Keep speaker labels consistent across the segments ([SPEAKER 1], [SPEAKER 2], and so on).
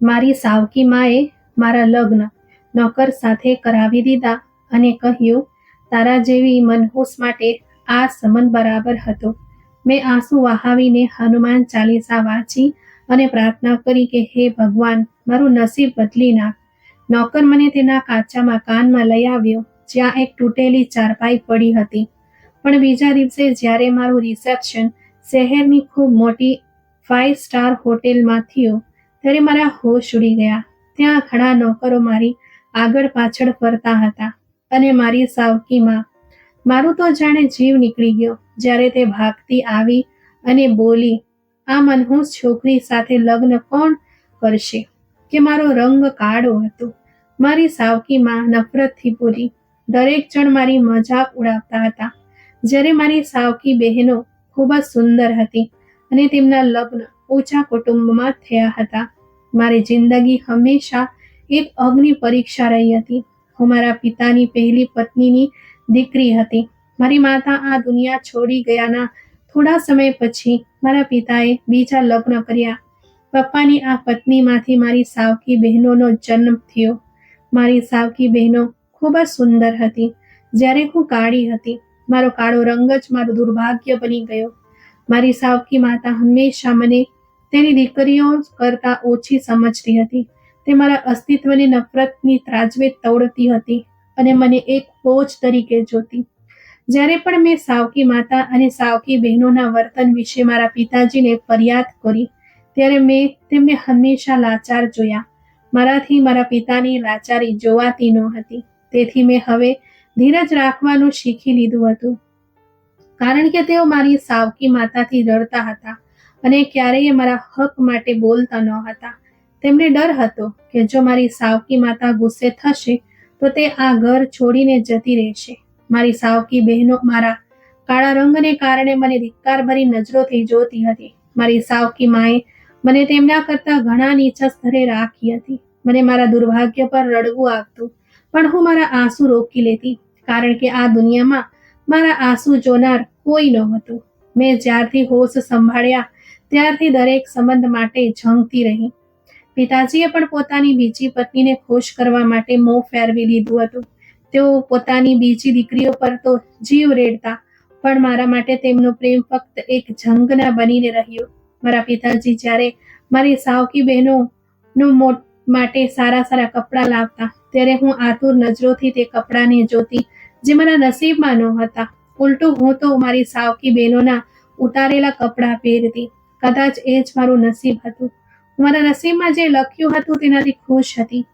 [SPEAKER 1] મારી સાવકી માએ મારા લગ્ન નોકર સાથે કરાવી દીધા અને કહ્યું, તારા જેવી મનહૂસ માટે આ સંબંધ બરાબર હતો. મેં આંસુ વહાવીને હનુમાન ચાલીસા વાંચી અને પ્રાર્થના કરી કે હે ભગવાન, મારું નસીબ બદલી નાખ. નોકર મને તેના કાચા મકાનમાં લઈ આવ્યો, જ્યાં એક તૂટેલી ચારપાઈ પડી હતી. પણ બીજા દિવસે જ્યારે મારું રિસેપ્શન શહેરની ખૂબ મોટી 5 સ્ટાર હોટેલમાં થયું, ત્યારે મારા હોશ ઉડી ગયા. ત્યાં ઘણા નોકરો મારી આગળ પાછળ ફરતા હતા અને મારી સાવકીમાં મારું તો જાણે જીવ નીકળી ગયો જ્યારે તે ભાગતી આવી અને બોલી, આ મનહૂસ છોકરી સાથે લગ્ન કોણ કરશે કે મારો રંગ કાળો હતો. મારી સાવકીમાં નફરતથી બોલી. દરેક જણ મારી મજાક ઉડાવતા હતા. જ્યારે મારી સાવકી બહેનો ખૂબ જ સુંદર હતી અને તેમના લગ્ન ઊંચા કુટુંબમાં થયા હતા. મારી જિંદગી હંમેશા એક અગ્નિ પરીક્ષા રહી હતી. હું મારા પિતાની પહેલી પત્નીની દીકરી હતી. મારી માતા આ દુનિયા છોડી ગયાના થોડા સમય પછી મારા પિતાએ બીજા લગ્ન કર્યા. પપ્પાની આ પત્નીમાંથી મારી સાવકી બહેનોનો જન્મ થયો. મારી સાવકી બહેનો ખૂબ જ સુંદર હતી. જ્યારે હું કાળી હતી, મારો કાળો રંગ જ મારું દુર્ભાગ્ય બની ગયો. મારી સાવકી માતા હંમેશા મને તેની દીકરીઓ કરતાં ઓછી સમજતી હતી. તે મારા અસ્તિત્વને નફરતની ત્રાજવે તોડતી હતી અને મને એક બોજ તરીકે જોતી. જ્યારે પણ મેં સાવકી માતા અને સાવકી બહેનોના વર્તન વિશે મારા પિતાજીને ફરિયાદ કરી, ત્યારે મેં તેમને હંમેશા લાચાર જોયા. મારાથી મારા પિતાની લાચારી જોવાતી નહોતી. તેથી મેં હવે ધીરજ રાખવાનું શીખી લીધું હતું, કારણ કે તેઓ મારી સાવકી માતાથી ડરતા હતા અને ક્યારેય મારા હક માટે બોલતા ન હતા. તેમને ડર હતો કે જો મારી સાવકી માતા ગુસ્સે થશે તો તે આ ઘર છોડીને જતી રહેશે. મારી સાવકી બહેનો મારા કાળા રંગને કારણે મને ધિક્કારભરી નજરોથી જોતી હતી. મારી સાવકી માએ મને તેમના કરતાં ઘણા નીચા સ્તરે રાખી હતી. મને મારા દુર્ભાગ્ય પર રડવું આવતું, પણ હું મારા આંસુ રોકી લેતી, કારણ કે આ દુનિયામાં મારા આંસુ જોનાર કોઈ નહોતું. મેં જ્યારથી હોશ સંભાળ્યા ત્યારથી દરેક સંબંધ માટે ઝંખતી રહી. પિતાજીએ પણ પોતાની બીજી પત્નીને ખુશ કરવા માટે મોં ફેરવી લીધું હતું. તેઓ પોતાની બીજી દીકરીઓ પર તો જીવ રેડતા, પણ મારા માટે તેમનો પ્રેમ ફક્ત એક ઝંખના બનીને રહ્યો. મારા પિતાજી જ્યારે મારી સાવકી બહેનોનો માટે સારા સારા કપડાં લાવતા, ત્યારે હું આતુર નજરોથી તે કપડાંને જોતી જે મારા નસીબમાં નહોતા. ઉલટું હું તો મારી સાવકી બહેનોના ઉતારેલા કપડાં પહેરતી. કદાચ એ જ મારું નસીબ હતું. હું મારા નસીબમાં જે લખ્યું હતું તેનાથી ખુશ હતી.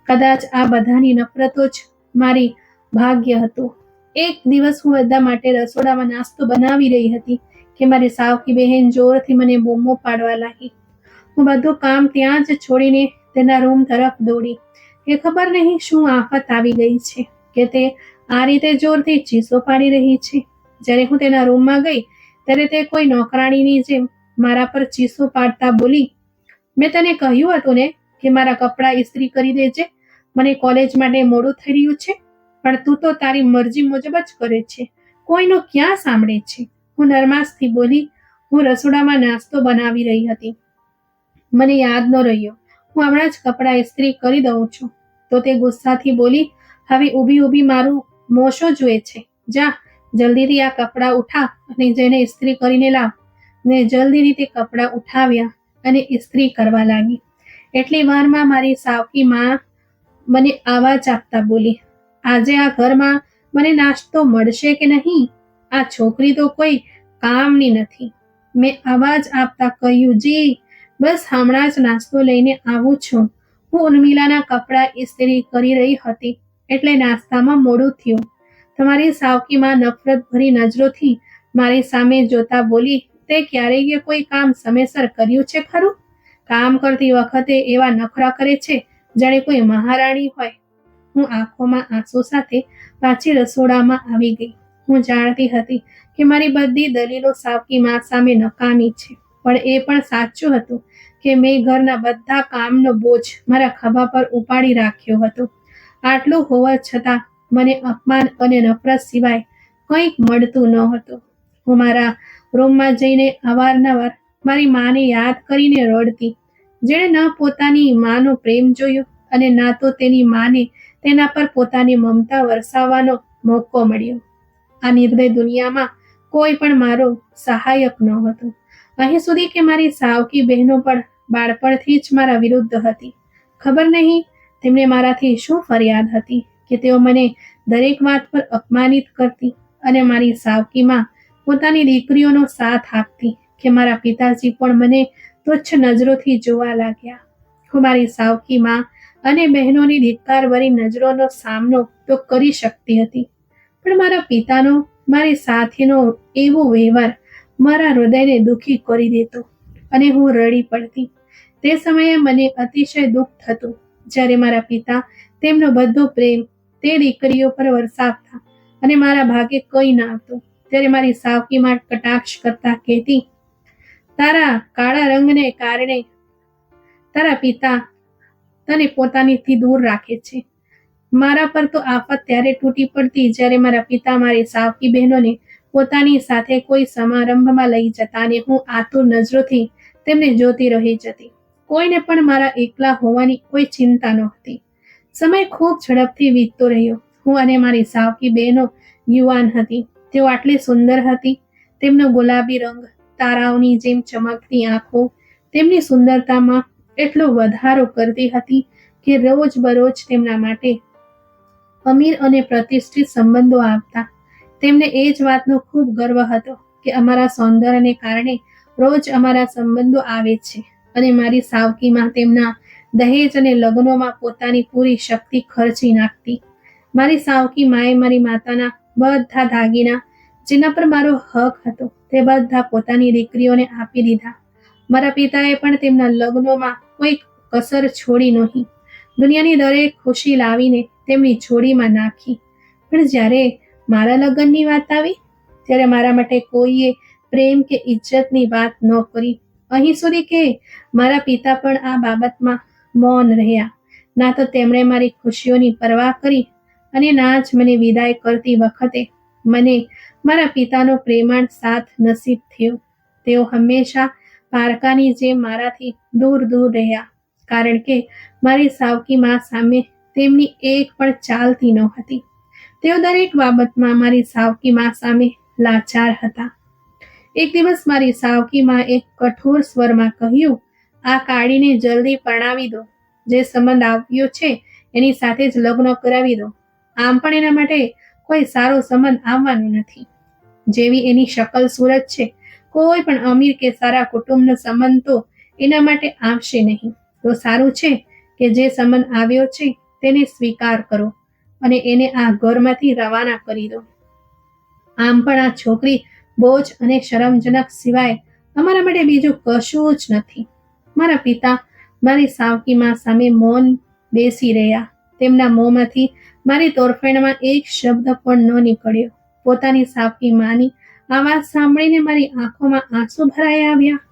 [SPEAKER 1] કદાચ આ બધાની નફરતો જ મારી ભાગ્ય હતું. એક દિવસ હું બધા માટે રસોડામાં નાસ્તો બનાવી રહી હતી કે મારી સાવકી બહેન જોરથી મને બૂમો પાડવા લાગી. હું બધું કામ ત્યાં જ છોડીને તેના રૂમ તરફ દોડી. એ ખબર નહીં શું આફત આવી ગઈ છે કે તે આ રીતે જોરથી ચીસો પાડી રહી છે. જ્યારે હું તેના રૂમમાં ગઈ ત્યારે તે કોઈ નોકરાણીની જેમ મારા પર ચીસો પાડતા બોલી, મેં તને કહ્યું હતું ને કે મારા કપડાં ઇસ્ત્રી કરી દેજે. મને કોલેજ માટે મોડું થઈ રહ્યું છે, પણ તું તો તારી મરજી મુજબ જ કરે છે. કોઈનો ક્યાં સાંભળે છે? હું નરમાશથી બોલી. હું રસોડામાં નાસ્તો બનાવી રહી હતી. મને યાદ ન રહ્યો. હું હમણાં જ કપડાં ઇસ્ત્રી કરી દઉં છું. તો તે ગુસ્સાથી બોલી, હવે ઊભી ઊભી મારું મોશો જુએ છે. જા, જલ્દીથી આ કપડાં ઉઠા અને જઈને ઇસ્ત્રી કરીને લાવ. ને જલ્દીથી તે કપડાં ઉઠાવ્યા અને ઇસ્ત્રી કરવા લાગી. એટલી વારમાં મારી સાવકી માં મને આવાજ આપતા બોલી, આજે આ ઘરમાં મને નાસ્તો મળશે કે નહીં? આ છોકરી તો કોઈ કામની નથી. મેં આવાજ આપતા કહ્યું, જી બસ હમણાં જ નાસ્તો લઈને આવું છું. હું ઉર્મિલાના કપડાં ઇસ્ત્રી કરી રહી હતી એટલે નાસ્તામાં મોડું થયું. તમારી સાવકીમાં નફરત ભરી નજરોથી મારી સામે જોતા બોલી, તે ક્યારેય કોઈ કામ સમયસર કર્યું છે ખરું? કામ કરતી વખતે એવા નખરા કરે છે જાણે કોઈ મહારાણી હોય. હું આંખોમાં આંસુ સાથે પાછી રસોડામાં આવી ગઈ. હું જાણતી હતી કે મારી બધી દલીલો સાવકી માં સામે નકામી છે, પણ એ પણ સાચું હતું કે મેં ઘરના બધા કામનો બોજ મારા ખભા પર ઉપાડી રાખ્યો હતો. આટલું હોવા છતાં મને અપમાન અને નફરત સિવાય કંઈક મળતું ન હતું. હું મારા રૂમમાં જઈને અવારનવાર મારી માને યાદ કરીને રડતી. જેણે ન પોતાની માનો પ્રેમ જોયો અને ના તો તેની માને તેના પર પોતાની મમતા વરસાવવાનો મોકો મળ્યો. આ નિર્દય દુનિયામાં કોઈ પણ મારો સહાયક ન હતો. અહીં સુધી કે મારી સાવકી બહેનો પણ બાળપણથી જ મારા વિરુદ્ધ હતી. ખબર નહીં તેમને મારાથી શું ફરિયાદ હતી કે તેઓ મને દરેક વાત પર અપમાનિત કરતી અને મારી સાવકીમાં પોતાની દીકરીઓનો સાથ આપતી કે મારા પિતાજી પણ મને તુચ્છ નજરોથી જોવા લાગ્યા. હું મારી સાવકીમાં અને બહેનોની ધિક્કારભરી નજરોનો સામનો તો કરી શકતી હતી, પણ મારા પિતાનો મારી સાથેનો એવો વ્યવહાર મારા હૃદયને દુઃખી કરી દેતો અને હું રડી પડતી. તે સમયે મને અતિશય દુઃખ થતું જ્યારે મારા પિતા તેમનો બધો પ્રેમ તે દીકરીઓ પર વરસાવતા અને મારા ભાગે કંઈ ન આવતું. ત્યારે મારી સાવકીમાં કટાક્ષ કરતા કહેતી, તારા કાળા રંગને કારણે તારા પિતા તને પોતાનીથી દૂર રાખે છે. મારા પર તો આફત ત્યારે તૂટી પડતી જ્યારે મારા પિતા મારી સાવકી બહેનોને પોતાની સાથે કોઈ સમારંભમાં લઈ જતા અને હું આતુર નજરોથી તેમને જોતી રહી જતી. કોઈને પણ મારા એકલા હોવાની કોઈ ચિંતા નહોતી. સમય ખૂબ ઝડપથી વીતતો રહ્યો. હું અને મારી સાવકી બહેનો યુવાન હતી. તેઓ આટલી સુંદર હતી. તેમનો ગુલાબી રંગ, તારાઓની જેમ ચમકતી આંખો તેમની સુંદરતામાં એટલો વધારો કરતી હતી કે રોજ બરોજ તેમના માટે અમીર અને પ્રતિષ્ઠિત સંબંધો આવતા. તેમને એ જ વાતનો ખૂબ ગર્વ હતો કે અમારા સૌંદર્યને કારણે રોજ અમારા સંબંધો આવે છે અને મારી સાવકીમાં તેમના દહેજ અને લગ્નોમાં પોતાની પૂરી શક્તિ ખર્ચી નાખતી. મારી સાવકી માએ મારી માતાના બધા દાગીના જેના પર મારો હક હતો તે બધા પોતાની દીકરીઓને આપી દીધા. મારા પિતાએ પણ તેમના લગ્નોમાં કોઈ કસર છોડી નહીં. દુનિયાની દરેક ખુશી લાવીને તેમની જોડીમાં નાખી. પણ જ્યારે મારા લગ્નની વાત આવી ત્યારે મારા માટે કોઈએ પ્રેમ કે ઇજ્જતની વાત ન કરી. અહીં સુધી કે મારા પિતા પણ આ બાબતમાં મૌન રહ્યા. ના તો તેમણે મારી ખુશીઓની પરવા કરી અને ના જ મને વિદાય કરતી વખતે મને મારા પિતાનો પ્રેમાળ સાથ નસીબ થયો. તેઓ હંમેશા પારકાની જેમ મારાથી દૂર દૂર રહ્યા, કારણ કે મારી સાવકી માં સામે તેમની એક પણ ચાલતી ન હતી. તેઓ દરેક બાબતમાં મારી સાવકી માં સામે લાચાર હતા. એક દિવસ મારી સાવકી માં એક કઠોર સ્વરમાં કહ્યું, આ કાળીને જલ્દી પરણાવી દો. જે સંબંધ આવ્યો છે એની સાથે જ લગ્ન કરાવી દો. આમ પણ એના માટે કોઈ સારો સંબંધ આવવાનો નથી. જેવી એની શકલ સુરત છે, કોઈ પણ અમીર કે સારા કુટુંબનો સંબંધ તો એના માટે આવશે નહીં. તો સારું છે કે જે સંબંધ આવ્યો છે તેને સ્વીકાર કરો અને એને આ ઘરમાંથી રવાના કરી દો. આમ પણ આ છોકરી બોજ અને શરમજનક સિવાય અમારા માટે બીજું કશું જ નથી. મારા પિતા મારી સાવકી માં સામે મૌન બેસી રહ્યા. તેમના મોંમાંથી મારી તોરફેણમાં એક શબ્દ પણ ન નીકળ્યો. પોતાની સાવકી માની આ વાત સાંભળીને મારી આંખોમાં આંસુ ભરાઈ આવ્યા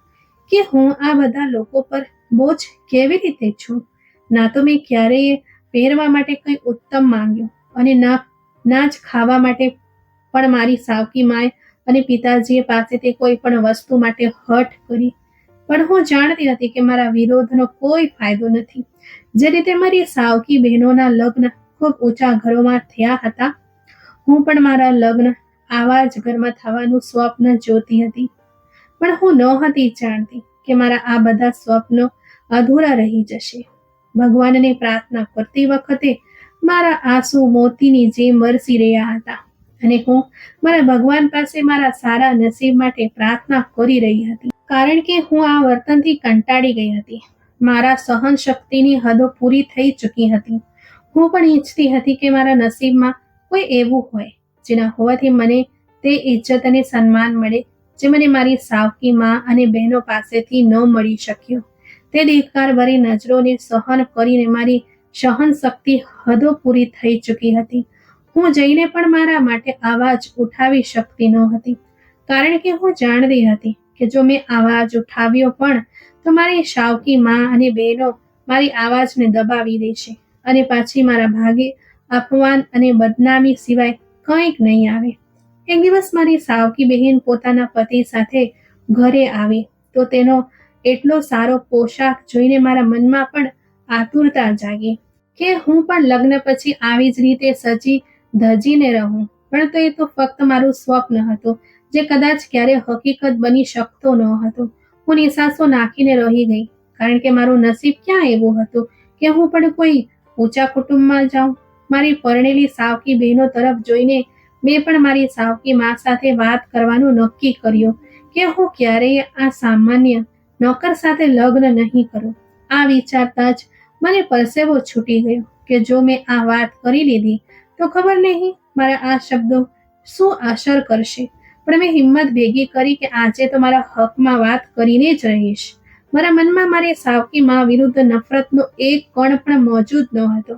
[SPEAKER 1] કે હું આ બધા લોકો પર બોજ કેવી રીતે છું. ના તો મેં ક્યારેય પહેરવા માટે કંઈ ઉત્તમ માંગ્યું અને ના જ ખાવા માટે પણ મારી સાવકી માએ અને પિતાજીએ પાસેથી કોઈ પણ વસ્તુ માટે હઠ કરી. પણ હું જાણતી હતી કે મારા વિરોધનો કોઈ ફાયદો નથી. જે રીતે મારી સાવકી બહેનોના લગ્ન ખૂબ ઊંચા ઘરોમાં થયા હતા, હું પણ મારા લગ્ન આવા જ ઘરમાં થવાનું સ્વપ્ન જોતી હતી. પણ હું નહોતી જાણતી કે મારા આ બધા સ્વપ્નો અધૂરા રહી જશે. ભગવાનને પ્રાર્થના કરતી વખતે મારા આંસુ મોતીની જેમ વરસી રહ્યા હતા અને હું મારા ભગવાન પાસે મારા સારા નસીબ માટે પ્રાર્થના કરી રહી હતી, કારણ કે હું આ વર્તનથી કંટાળી ગઈ હતી. મારા સહન શક્તિની હદો પૂરી થઈ ચૂકી હતી. હું પણ ઈચ્છતી હતી કે મારા નસીબમાં કોઈ એવું હોય જેના હોવાથી મને તે ઇજ્જત અને સન્માન મળે જે મને મારી સાવકી માં અને બહેનો પાસેથી ન મળી શક્યું. તે ધિક્કારભરી નજરોને સહન કરીને મારી સહન શક્તિ હદો પૂરી થઈ ચૂકી હતી. હું જઈને પણ મારા માટે અવાજ ઉઠાવી શકતી ન હતી, કારણ કે હું જાણતી હતી કે જો મેં અવાજ ઉઠાવ્યો પણ તો મારી સાવકી માં અને બહેનો મારી આવાજને દબાવી દેશે અને પાછી મારા ભાગે અપમાન અને બદનામી સિવાય કંઈક નહીં આવે. એક દિવસ મારી સાવકી બહેન પોતાના પતિ સાથે ઘરે આવી તો તેનો એટલો સારો પોશાક જોઈને મારા મનમાં પણ આતુરતા જાગી કે હું પણ લગ્ન પછી આવી જ રીતે સજી ધજીને રહું. પણ તો એ તો ફક્ત મારું સ્વપ્ન હતું, જે કદાચ ક્યારે હકીકત બની શકતો ન હતો. હું નિસાસો નાખીને રહી ગઈ, કારણ કે મારું નસીબ ક્યાં એવું હતું કે હું પણ કોઈ ઊંચા કુટુંબમાં જાઉં. મારી પરણેલી સાવકી બહેનો તરફ જોઈને મેં પણ મારી સાવકી મા સાથે વાત કરવાનું નક્કી કર્યું કે હું ક્યારેય આ સામાન્ય નોકર સાથે લગ્ન નહીં કરું. આ વિચારતા જ મને પરસેવો છૂટી ગયો કે જો મેં આ વાત કરી લીધી તો ખબર નહીં મારા આ શબ્દો શું અસર કરશે. પણ મેં હિંમત ભેગી કરી કે આજે તો મારા હકમાં વાત કરીને જ રહીશ. મારા મનમાં મારી સાવકી મા વિરુદ્ધ નફરતનો એક કણ પણ મોજૂદ ન હતો.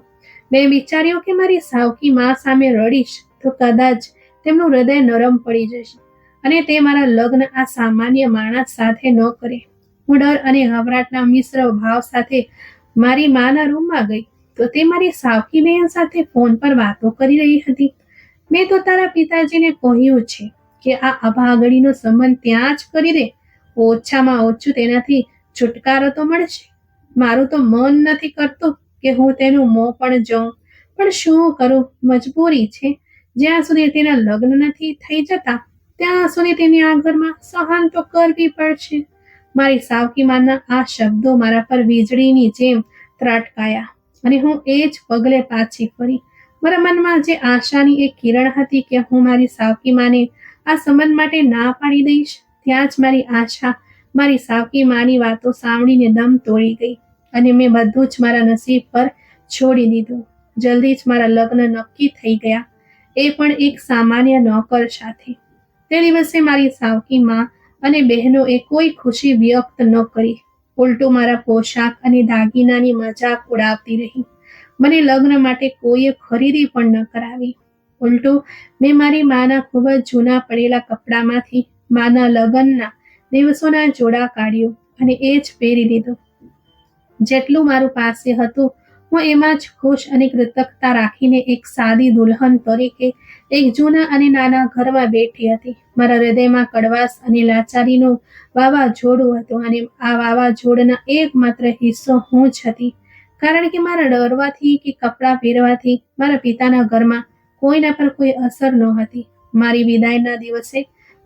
[SPEAKER 1] મેં વિચાર્યું કે મારી સાવકી મા સામે રડીશ તો કદાચ તેમનું હૃદય નરમ પડી જશે અને તે મારા લગ્ન આ સામાન્ય માણસ સાથે ન કરે. હું ડર અને ગભરાટના મિશ્ર ભાવ સાથે મારી માના રૂમમાં ગઈ તો તે મારી સાવકી બહેન સાથે ફોન પર વાતો કરી રહી હતી. મેં તો તારા પિતાજીને કહ્યું છે કે આ અભાગડીનો સંબંધ ત્યાં જ કરી દે, ઓછામાં ઓછું તેનાથી છુટકારો તો મળશે. મારું તો મન નથી કરતું કે હું તેનું મોં પણ જોઉં, પણ શું કરું, મજબૂરી છે. જ્યાં સુધી તેના લગ્ન નથી થઈ જતા ત્યાં સુધી તેની આ ઘરમાં સહન તો કરવી પડશે. મારી સાવકી માના આ શબ્દો મારા પર વીજળીની જેમ ત્રાટકાયા અને હું એ જ પગલે પાછી ફરી. મારા મનમાં જે આશાની એક કિરણ હતી કે હું મારી સાવકી માને આ સંબંધ માટે ના પાડી દઈશ, ત્યાં જ મારી આશા મારી સાવકી માની વાતો સાંભળીને દમ તોડી ગઈ અને મેં બધું જ મારા નસીબ પર છોડી દીધું. જલ્દી જ મારા લગ્ન નક્કી થઈ ગયા, એ પણ એક સામાન્ય નોકર સાથે. તે દિવસે મારી સાવકી મા અને બહેનોએ કોઈ ખુશી વ્યક્ત ન કરી, ઉલટું મારા પોશાક અને દાગીનાની મજાક ઉડાવતી રહી. મને લગ્ન માટે કોઈએ ખરીદી પણ ન કરાવી. ઉલટું મેં મારી માના ખૂબ જ જૂના પડેલા કપડામાંથી માના લગ્નના દિવસોના જોડા કાઢ્યું અને એ જ પહેરી લીધું. જેટલું મારું પાસે હતું હું એમાં જ ખુશ અને કૃતજ્ઞતા રાખીને એક સાદી દુલ્હન તરીકે એક જૂના અને નાના ઘરમાં બેઠી હતી. મારા હૃદયમાં કડવાશ અને લાચારીનું વાવાઝોડું હતું અને આ વાવાઝોડના એકમાત્ર હિસ્સો હું જ હતી, કારણ કે મારા ડરવાથી કે કપડાં પહેરવાથી મારા પિતાના ઘરમાં કોઈના પર કોઈ અસર નહોતી. મારી વિદાયના દિવસે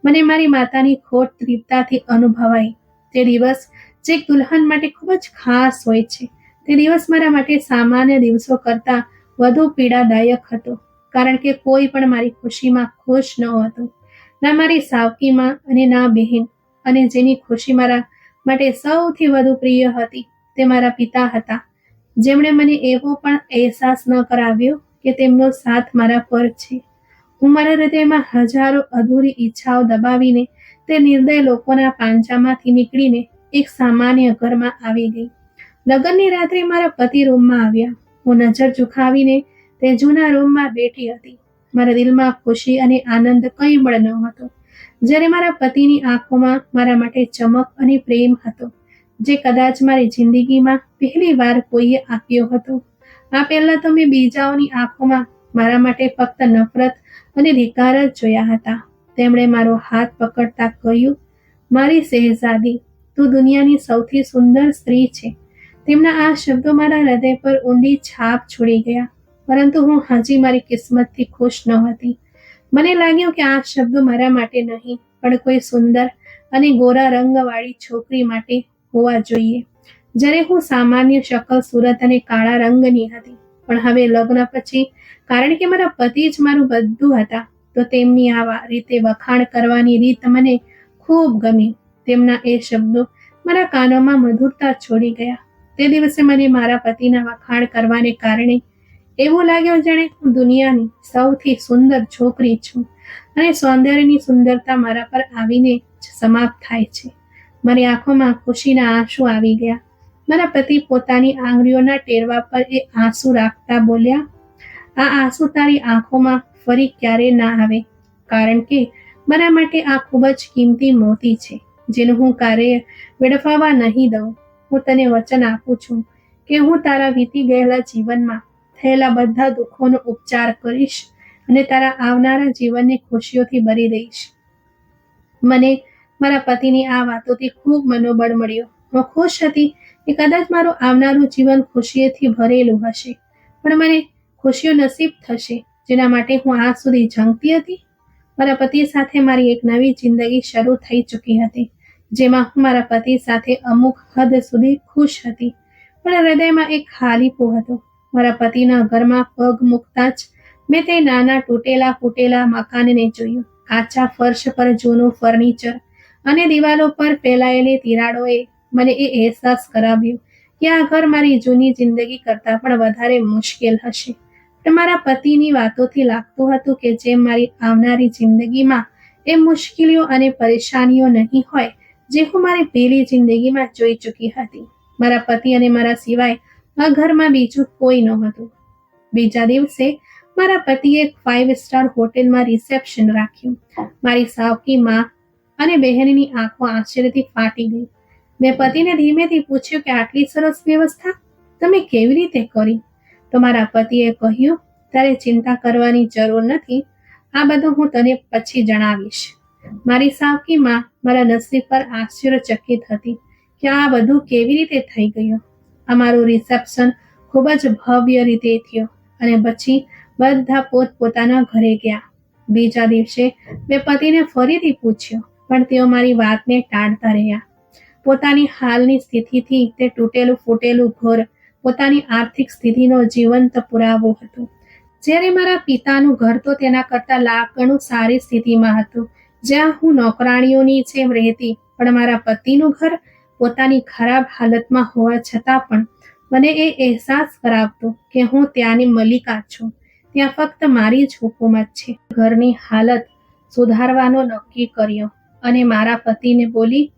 [SPEAKER 1] મને મારી માતાની ખોટ તીવ્રતાથી અનુભવાઈ. તે દિવસ જે એક દુલ્હન માટે ખૂબ જ ખાસ હોય છે, તે દિવસ મારા માટે સામાન્ય દિવસો કરતાં વધુ પીડાદાયક હતો, કારણ કે કોઈ પણ મારી ખુશીમાં ખુશ નહોતું. ના મારી સાવકી માં અને ના બહેન. અને જેની ખુશી મારા માટે સૌથી વધુ પ્રિય હતી તે મારા પિતા હતા, જેમણે મને એવો પણ અહેસાસ ન કરાવ્યો કે તેમનો સાથ મારા પર છે. હું મારા હૃદયમાં હજારો અધૂરી ઈચ્છાઓ દબાવીને તે નિર્દય લોકોના પાંજામાંથી નીકળીને એક સામાન્ય ઘરમાં આવી ગઈ. લગ્નની રાત્રે મારા પતિ રૂમમાં આવ્યા. હું નજર ઝુકાવીને તે જૂના રૂમમાં બેઠી હતી. મારા દિલમાં ખુશી અને આનંદ કંઈ પણ ન હતો, જ્યારે મારા પતિની આંખોમાં મારા માટે ચમક અને પ્રેમ હતો, જે કદાચ મારી જિંદગીમાં પહેલી વાર કોઈએ આપ્યો હતો. આ પહેલા તો મેં બીજાઓની આંખોમાં મારા માટે ફક્ત નફરત અને ધિક્કાર જ જોયા હતા. તેમણે મારો હાથ પકડતા કહ્યું, મારી શહેઝાદી, તું દુનિયાની સૌથી સુંદર સ્ત્રી છે. તેમના આ શબ્દો મારા હૃદય પર ઊંડી છાપ છોડી ગયા, પરંતુ હું હજી મારી કિસ્મતથી ખુશ નહોતી. મને લાગ્યું કે આ શબ્દો મારા માટે નહીં, પણ કોઈ સુંદર અને ગોરા રંગવાળી છોકરી માટે હોવા જોઈએ. જ્યારે હું સામાન્ય શકલ સુરત અને કાળા રંગની હતી, પણ હવે લગ્ન પછી, કારણ કે મારા પતિ જ મારું બધું હતા, તો તેમની આ રીતે વખાણ કરવાની રીત મને ખૂબ ગમી. તેમના એ શબ્દો મારા કાનોમાં મધુરતા છોડી ગયા. તે દિવસે મને મારા પતિના વખાણ કરવાને કારણે એવું લાગ્યું જાણે હું દુનિયાની સૌથી સુંદર છોકરી છું અને સૌંદર્યની સુંદરતા મારા પર આવીને જ સમાપ્ત થાય છે. મારી આંખોમાં ખુશીના આંસુ આવી ગયા. મારા પતિ પોતાની આંગળીઓના ટેરવા પર એ આંસુ રાખતા બોલ્યા, આ આંસુ તારી આંખોમાં ફરી ક્યારે ના આવે, કારણ કે મારા માટે આ ખૂબ જ કિંમતી મોતી છે, જેનું હું ક્યારેય વેડફાવા નહીં દઉં. હું તને વચન આપું છું કે હું તારા વીતી ગયેલા જીવનમાં થયેલા બધા દુઃખોનો ઉપચાર કરીશ અને તારા આવનારા જીવનને ખુશીઓથી ભરી દઈશ. મને મારા પતિની આ વાતોથી ખૂબ મનોબળ મળ્યો. હું ખુશ હતી કે કદાચ મારું આવનારું જીવન ખુશીઓથી ભરેલું હશે, પણ મને ખુશીઓ નસીબ થશે જેના માટે હું આજ સુધી ઝંખતી હતી. મારા પતિ સાથે મારી એક નવી જિંદગી શરૂ થઈ ચૂકી હતી, જેમાં હું મારા પતિ સાથે અમુક હદ સુધી ખુશ હતી, પણ હૃદયમાં એક ખાલીપો હતો. મારા પતિના ઘરમાં પગ મૂકતા જ મેં તે નાના તૂટેલા ફૂટેલા મકાનને જોયું. કાચા ફર્શ પર જૂનું ફર્નિચર અને દિવાલો પર ફેલાયેલી તિરાડોએ મને એ અહેસાસ કરાવ્યો કે આ ઘર મારી જૂની જિંદગી કરતાં પણ વધારે મુશ્કેલ હશે. પણ મારા પતિની વાતોથી લાગતું હતું કે જેમ મારી આવનારી જિંદગીમાં એ મુશ્કેલીઓ અને પરેશાનીઓ નહીં હોય જે હું મારી પહેલી જિંદગીમાં જોઈ ચૂકી હતી. મારા પતિ અને મારા સિવાય આ ઘરમાં બીજું કોઈ નહોતું. બીજા દિવસે મારા પતિએ એક 5 સ્ટાર હોટેલમાં રિસેપ્શન રાખ્યું. મારી સાવકી માં અને બહેનની આંખો આશ્ચર્યથી ફાટી ગઈ. મેં પતિને ધીમેથી પૂછ્યું કે આટલી સરસ વ્યવસ્થા તમે કેવી રીતે કરી? તો મારા પતિએ કહ્યું, તારે ચિંતા કરવાની જરૂર નથી, આ બધું હું તને પછી જણાવીશ. મારી સાવકી માં મારા નસીબ પર આશ્ચર્યચકિત હતી કે આ બધું કેવી રીતે થઈ ગયું. અમારું રિસેપ્શન ખૂબ જ ભવ્ય રીતે થયું અને પછી બધા પોતપોતાના ઘરે ગયા. બીજા દિવસે મેં પતિને ફરીથી પૂછ્યું, પણ તેઓ મારી વાતને ટાળતા રહ્યા. પોતાની હાલની સ્થિતિથી તે તૂટેલું ફૂટેલું ઘર પોતાની આર્થિક સ્થિતિનો જીવંત પુરાવો હતો, જ્યારે મારા પિતાનું ઘર તો તેના કરતાં લાખ ગણું સારી સ્થિતિમાં હતું, જ્યાં હું નોકરાણીઓની જેમ રહેતી. પણ મારા પતિનું ઘર પોતાની ખરાબ હાલતમાં હોવા છતાં પણ મને એ અહેસાસ કરાવતું કે હું ત્યાંની મલિકા છું, ત્યાં ફક્ત મારી જ હુકુમત છે. ઘરની હાલત સુધારવાનો નક્કી કર્યો અને મારા પતિને બોલી,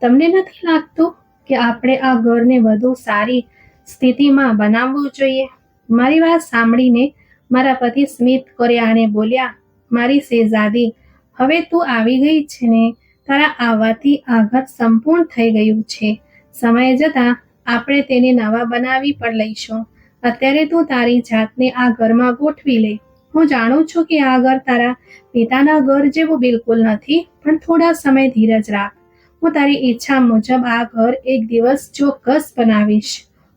[SPEAKER 1] તમને નથી લાગતું કે આપણે આ ઘરને વધુ સારી સ્થિતિમાં બનાવવું જોઈએ? મારી વાત સાંભળીને મારા પતિ સ્મિત કર્યા અને બોલ્યા, મારી શહેઝાદી, હવે તું આવી ગઈ છે ને, તારા આવવાથી આ ઘર સંપૂર્ણ થઈ ગયું છે. સમય જતાં આપણે તેને નવા બનાવી પણ લઈશું. અત્યારે તું તારી જાતને આ ઘરમાં ગોઠવી લે. હું જાણું છું કે આ ઘર તારા પિતાના ઘર જેવું બિલકુલ નથી, પણ થોડા સમય ધીરજ રાખ. હું તારી ઈચ્છા મુજબ આ ઘર એક દિવસ ચોક્કસ બનાવીશ.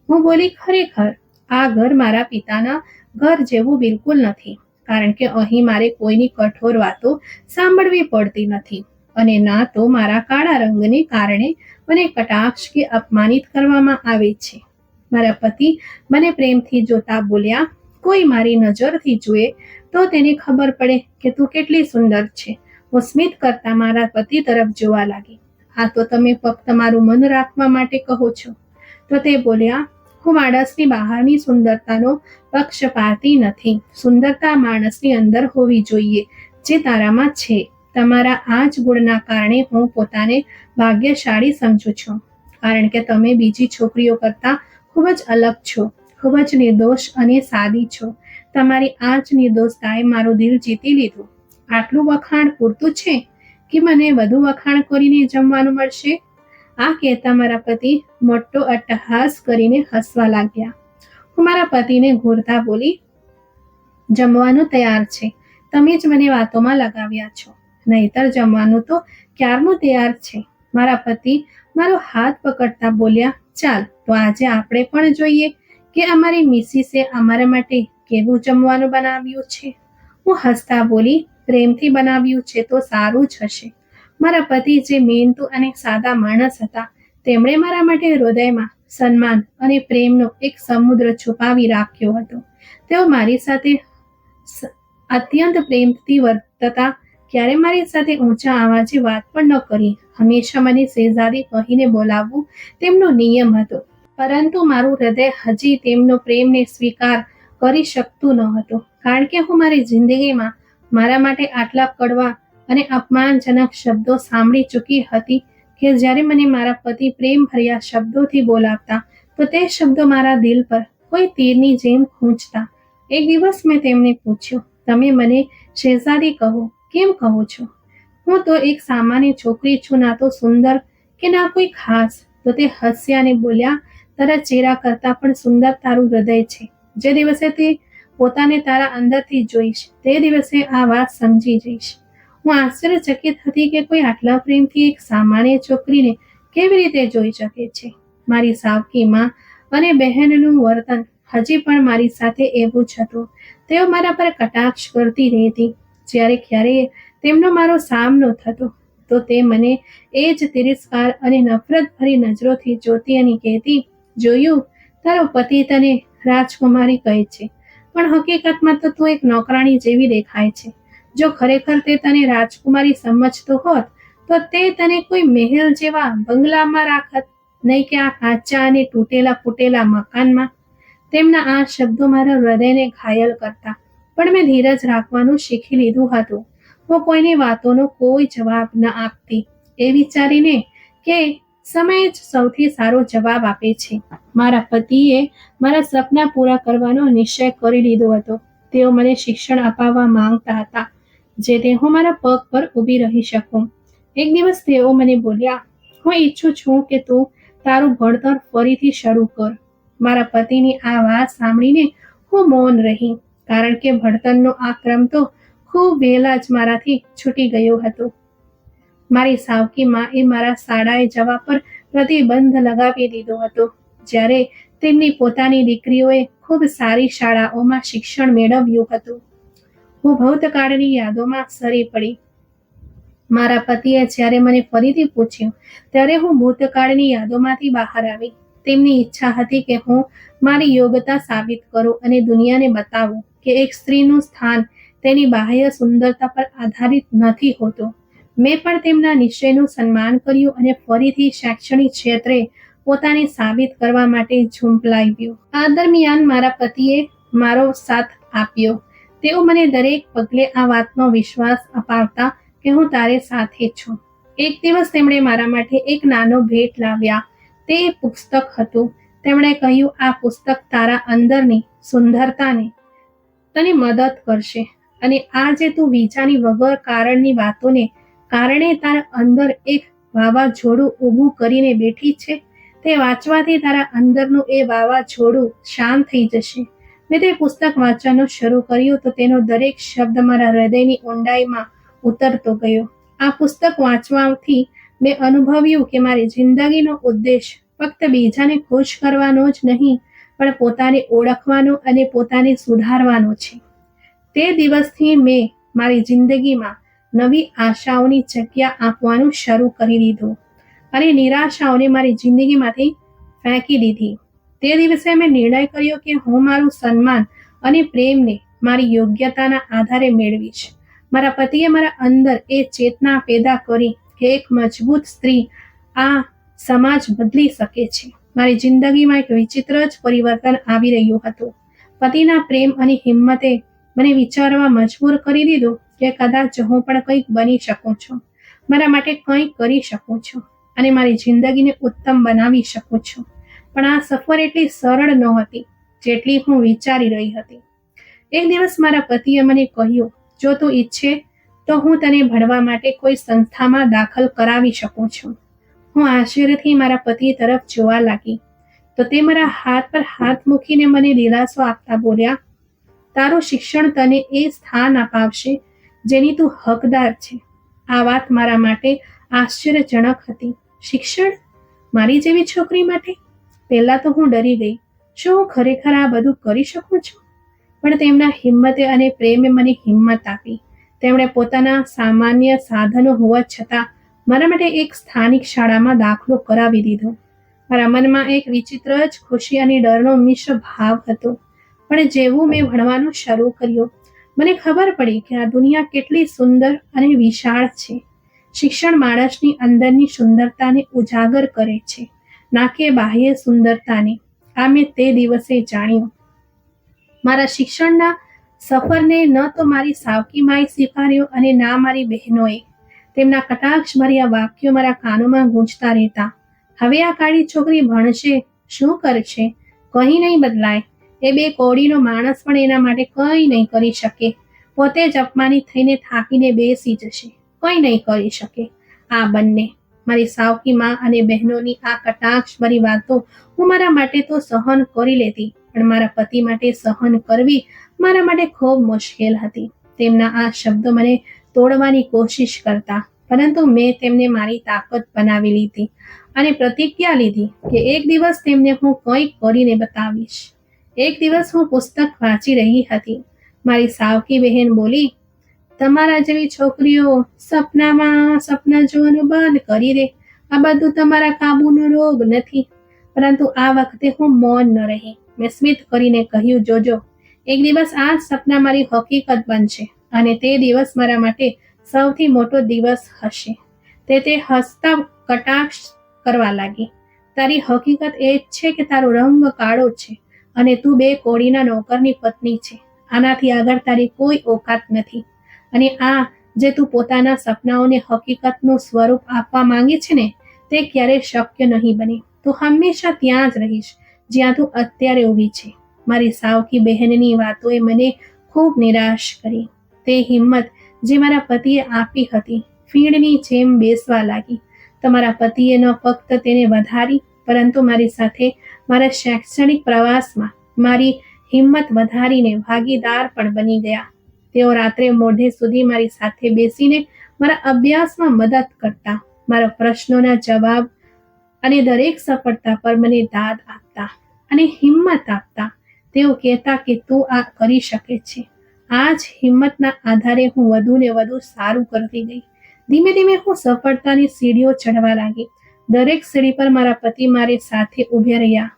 [SPEAKER 1] હું બોલી, ખરેખર આ ઘર મારા પિતાના ઘર જેવું બિલકુલ નથી, કારણ કે અહીં મારે કોઈની કઠોર વાતો સાંભળવી પડતી નથી અને ના તો મારા કાળા રંગને કારણે મને કટાક્ષ કે અપમાનિત કરવામાં આવે છે. મારા પતિ મને પ્રેમથી જોતા બોલ્યા, કોઈ મારી નજરથી જુએ તો તેને ખબર પડે કે તું કેટલી સુંદર છે. હું સ્મિત કરતા મારા પતિ તરફ જોવા લાગી. આ તો તમે ફક્ત મારું મન રાખવા માટે કહો છો. તો તે બોલ્યા, હું માણસની બહારની સુંદરતાનો પક્ષપાતી નથી. સુંદરતા માણસની અંદર હોવી જોઈએ, જે તારામાં છે. તમારા આ જ ગુણના કારણે હું પોતાને ભાગ્યશાળી સમજું છું, કારણ કે તમે બીજી છોકરીઓ કરતાં ખૂબ જ અલગ છો, ખૂબ જ નિર્દોષ અને સાદી છો. તમારી આ જ નિર્દોષતાએ મારું દિલ જીતી લીધું. આટલું વખાણ પૂરતું છે કે મને વધુ વખાણ કરીને જમવાનું મળશે? આ કહેતા મારા પતિ મોટો અટ્ટહાસ કરીને હસવા લાગ્યા. હું મારા પતિને ઘૂરતા બોલી, જમવાનું તૈયાર છે, તમે જ મને વાતોમાં લગાવ્યા છો, નહીતર જમવાનું તો ક્યારનું તૈયાર છે. મારા પતિ મારો હાથ પકડતા બોલ્યા, ચાલ તો આજે આપણે પણ જોઈએ કે અમારી મિસિસે અમારા માટે કેવું જમવાનું બનાવ્યું છે. હું હસતા બોલી, પ્રેમથી બનાવ્યું છે તો સારું જ હશે. મારા પતિ જે મહેનતુ અને સાદા માણસ હતા, તેમણે મારા માટે હૃદયમાં સન્માન અને પ્રેમનો એક સમુદ્ર છુપાવી રાખ્યો હતો. તેઓ મારી સાથે અત્યંત પ્રેમથી વર્તતા, ક્યારે મારી સાથે ઊંચા અવાજે વાત પણ ન કરી. હંમેશા મને શહેઝાદી કહીને બોલાવવું તેમનો નિયમ હતો, પરંતુ મારું હૃદય હજી તેમનો પ્રેમને સ્વીકાર કરી શકતું ન હતું, કારણ કે હું મારી જિંદગીમાં મારા માટે આટલા કડવા અને અપમાનજનક શબ્દો સાંભળી ચૂકી હતી કે જ્યારે મને મારા પતિ પ્રેમભર્યા શબ્દોથી બોલાવતા તો તે શબ્દો મારા દિલ પર કોઈ તીરની જેમ ખૂંચતા. એક દિવસ મેં તેમને પૂછ્યું, તમે મને શહેઝાદી કહો, કેમ કહો છો? હું તો એક સામાન્ય છોકરી છું, ના તો સુંદર કે ના કોઈ ખાસ. તો તે હસ્યા અને બોલ્યા, તારા ચહેરા કરતાં પણ સુંદર તારું હૃદય છે. જે દિવસે તે પોતાને તારા અંદરથી જોઈશ, તે દિવસે આ વાત સમજી જઈશ. હું આશ્ચર્યચકિત હતી કે કોઈ આટલા પ્રેમથી એક સામાન્ય છોકરીને કેવી રીતે જોઈ શકે છે? મારી સાવકી માં અને બહેનનું વર્તન હજી પણ મારી સાથે એવું જ હતું. તેઓ મારા પર કટાક્ષ કરતી રહેતી. જ્યારે ક્યારેય તેમનો મારો સામનો થતો તો તે મને એ જ તિરસ્કાર અને નફરત ભરી નજરોથી જોતી અને કહેતી, જોયું, તારો પતિ તને રાજકુમારી કહે છે, પણ હકીકતમાં તો તું એક નોકરાણી જેવી દેખાય છે. જો ખરેખર તે તને રાજકુમારી સમજતો હોત તો તે તને કોઈ મહેલ જેવા બંગલામાં રાખત, નહીં કે આ કાચા અને તૂટેલા ફૂટેલા મકાનમાં. તેમના આ શબ્દો મારા હૃદયને ઘાયલ કરતા, પણ મેં ધીરજ રાખવાનું શીખી લીધું હતું. હું કોઈની વાતોનો કોઈ જવાબ ન આપતી, એ વિચારીને કે સમય જ સૌથી સારો જવાબ આપે છે. મારા પતિએ મારા સપના પૂરા કરવાનો નિશ્ચય કરી લીધો હતો. તેઓ મને શિક્ષણ અપાવવા માંગતા હતા, જેથી હું મારા પગ પર ઊભી રહી શકું. એક દિવસ તેઓ મને બોલ્યા, હું ઈચ્છું છું કે તું તારું ભણતર ફરીથી શરૂ કર. મારા પતિની આ વાત સાંભળીને હું મૌન રહી, કારણ કે ભણતરનો આ ક્રમ તો ખૂબ વહેલા જ મારાથી છૂટી ગયો હતો. મારી સાવકી માં એ મારા શાળાએ જવા પર પ્રતિબંધ લગાવી દીધો હતો, જ્યારે તેમની પોતાની દીકરીઓએ ખૂબ સારી શાળાઓમાં શિક્ષણ મેળવ્યું હતું. હું ભૂતકાળની યાદોમાં સરી પડી. મારા પતિએ જ્યારે મને ફરીથી પૂછ્યું ત્યારે હું ભૂતકાળની યાદોમાંથી બહાર આવી. તેમની ઈચ્છા હતી કે હું મારી યોગ્યતા સાબિત કરું અને દુનિયાને બતાવું કે એક સ્ત્રીનું સ્થાન તેની બાહ્ય સુંદરતા પર આધારિત નથી હોતું. મેં પણ તેમના નિશ્ચયનું સન્માન કર્યું અને ફરીથી શૈક્ષણિક ક્ષેત્રે પોતાને સાબિત કરવા માટે ઝૂંપલાવ્યું. આ દરમિયાન મારા પતિએ મારો સાથ આપ્યો. તેઓ મને દરેક પગલે આ વાતનો વિશ્વાસ અપાવતા કે હું તારે સાથે છું. એક દિવસ તેમણે મારા માટે એક નાનો ભેટ લાવ્યા. તે પુસ્તક હતું. તેમણે કહ્યું, આ પુસ્તક તારા અંદરની સુંદરતાને તને મદદ કરશે, અને આ જે તું બીજાની વગર કારણની વાતોને કારણે તારા અંદર એક વાવાઝોડું ઊભું કરીને બેઠી છે, તે વાંચવાથી તારા અંદરનું એ વાવાઝોડું શાંત થઈ જશે. મેં તે પુસ્તક વાંચવાનું શરૂ કર્યું તો તેનો દરેક શબ્દ મારા હૃદયની ઊંડાઈમાં ઉતરતો ગયો. આ પુસ્તક વાંચવાથી મેં અનુભવ્યું કે મારી જિંદગીનો ઉદ્દેશ ફક્ત બીજાને ખુશ કરવાનો જ નહીં, પણ પોતાને ઓળખવાનો અને પોતાને સુધારવાનો છે. તે દિવસથી મેં મારી જિંદગીમાં નવી આશાઓની જગ્યા આપવાનું શરૂ કરી દીધું અને નિરાશાઓને મારી જિંદગીમાંથી ફેંકી દીધી. તે દિવસે મેં નિર્ણય કર્યો કે હું મારું સન્માન અને પ્રેમને મારી યોગ્યતાના આધારે મેળવીશ. મારા પતિએ મારા અંદર એ ચેતના પેદા કરી કે એક મજબૂત સ્ત્રી આ સમાજ બદલી શકે છે. મારી જિંદગીમાં એક વિચિત્ર જ પરિવર્તન આવી રહ્યું હતું. પતિના પ્રેમ અને હિંમતે મને વિચારવા મજબૂર કરી દીધું કે કદાચ હું પણ કંઈક બની શકું છું, મારા માટે કંઈક કરી શકું છું અને મારી જિંદગીને ઉત્તમ બનાવી શકું છું. પણ આ સફર એટલી સરળ નહોતી જેટલી હું વિચારી રહી હતી. એક દિવસ મારા પતિએ મને કહ્યું, જો તું ઈચ્છે તો હું તને ભણવા માટે કોઈ સંસ્થામાં દાખલ કરાવી શકું છું. હું આશ્ચર્યથી મારા પતિ તરફ જોવા લાગી તો તે મારા હાથ પર હાથ મૂકીને મને દિલાસો આપતા બોલ્યા, તારું શિક્ષણ તને એ સ્થાન અપાવશે જેની તું હકદાર છે. આ વાત મારા માટે આશ્ચર્યજનક હતી. શિક્ષણ મારી જેવી છોકરી માટે? પહેલા તો હું ડરી ગઈ. શું હું ખરેખર આ બધું કરી શકું છું? પણ તેમના હિંમતે અને પ્રેમે મને હિંમત આપી. તેમણે પોતાના સામાન્ય સાધનો હોવા છતાં મારા માટે એક સ્થાનિક શાળામાં દાખલો કરાવી દીધો. મારા મનમાં એક વિચિત્ર જ ખુશી અને ડરનો મિશ્ર ભાવ હતો. પણ જેવું મેં ભણવાનું શરૂ કર્યું, મને ખબર પડી કે આ દુનિયા કેટલી સુંદર અને વિશાળ છે. શિક્ષણ માણસની અંદરની સુંદરતાને ઉજાગર કરે છે, ના કે બાહ્ય સુંદરતાને. આ મેં તે દિવસે જાણ્યું. મારા શિક્ષણના સફરને ન તો મારી સાવકી માએ સ્વીકાર્યો અને ના મારી બહેનોએ. તેમના કટાક્ષ ભર્યા વાક્યો મારા કાનોમાં ગૂંજતા રહેતા. હવે આ કાળી છોકરી ભણશે, શું કરશે? કંઈ નહીં બદલાય. એ બે કોડીનો માણસ પણ એના માટે કંઈ નહીં કરી શકે. પોતે જ અપમાનિત થઈને થાકીને બેસી જશે. કંઈ નહીં કરી શકે. આ બંને, મારી સાવકી માં અને બહેનોની આ કટાક્ષ ભરી વાતો હું મારા માટે તો સહન કરી લેતી, પણ મારા પતિ માટે સહન કરવી મારા માટે ખૂબ મુશ્કેલ હતી. તેમના આ શબ્દો મને તોડવાની કોશિશ કરતા. પરંતુ મેં તેમને મારી તાકાત બનાવી લીધી અને પ્રતિજ્ઞા લીધી કે એક દિવસ તેમને હું કંઈક કરીને બતાવીશ. એક દિવસ હું પુસ્તક વાંચી રહી હતી. મારી સાવકી બહેન બોલી, તમારા જેવી છોકરીઓ સપના જોવાનું બંધ કરી દે. આ બધું તમારા કાબુનો રોગ નથી. પરંતુ આ વખતે હું મૌન ન રહી. મેં સ્મિત કરીને કહ્યું, જોજો, એક દિવસ આ જ સપના મારી હકીકત બનશે અને તે દિવસ મારા માટે સૌથી મોટો દિવસ હશે. તે હસતા કટાક્ષ કરવા લાગી. તારી હકીકત એ જ છે કે તારો રંગ કાળો છે અને તું 2 કોળીના નોકરની પત્ની છે. આનાથી આગળ તારી કોઈ ઓકાત નથી. અને આ જે તું પોતાના સપનાઓને હકીકતનું સ્વરૂપ આપવા માંગે છે ને, તે ક્યારેય શક્ય નહીં બને. તું હંમેશા ત્યાં જ રહીશ જ્યાં તું અત્યારે ઊભી છે. મારી સાવકી બહેનની વાતોએ મને ખૂબ નિરાશ કરી. તે હિંમત જે મારા પતિએ આપી હતી ફીણની જેમ બેસવા લાગી. તમારા પતિએ ન ફક્ત તેને વધારી, પરંતુ મારી સાથે મારા શૈક્ષણિક પ્રવાસમાં મારી હિંમત વધારીને ભાગીદાર પણ બની ગયા. તેઓ રાત્રે મોડે સુધી મારી સાથે બેસીને મારા અભ્યાસમાં મદદ કરતા, મારા પ્રશ્નોના જવાબ અને દરેક સફળતા પર મને દાદ આપતા અને હિંમત આપતા. તેઓ કહેતા કે તું આ કરી શકે છે. આ જ હિંમતના આધારે હું વધુ ને વધુ સારું કરતી ગઈ. ધીમે ધીમે હું સફળતાની સીડીઓ ચઢવા લાગી. દરેક સીડી પર મારા પતિ મારી સાથે ઊભા રહ્યા.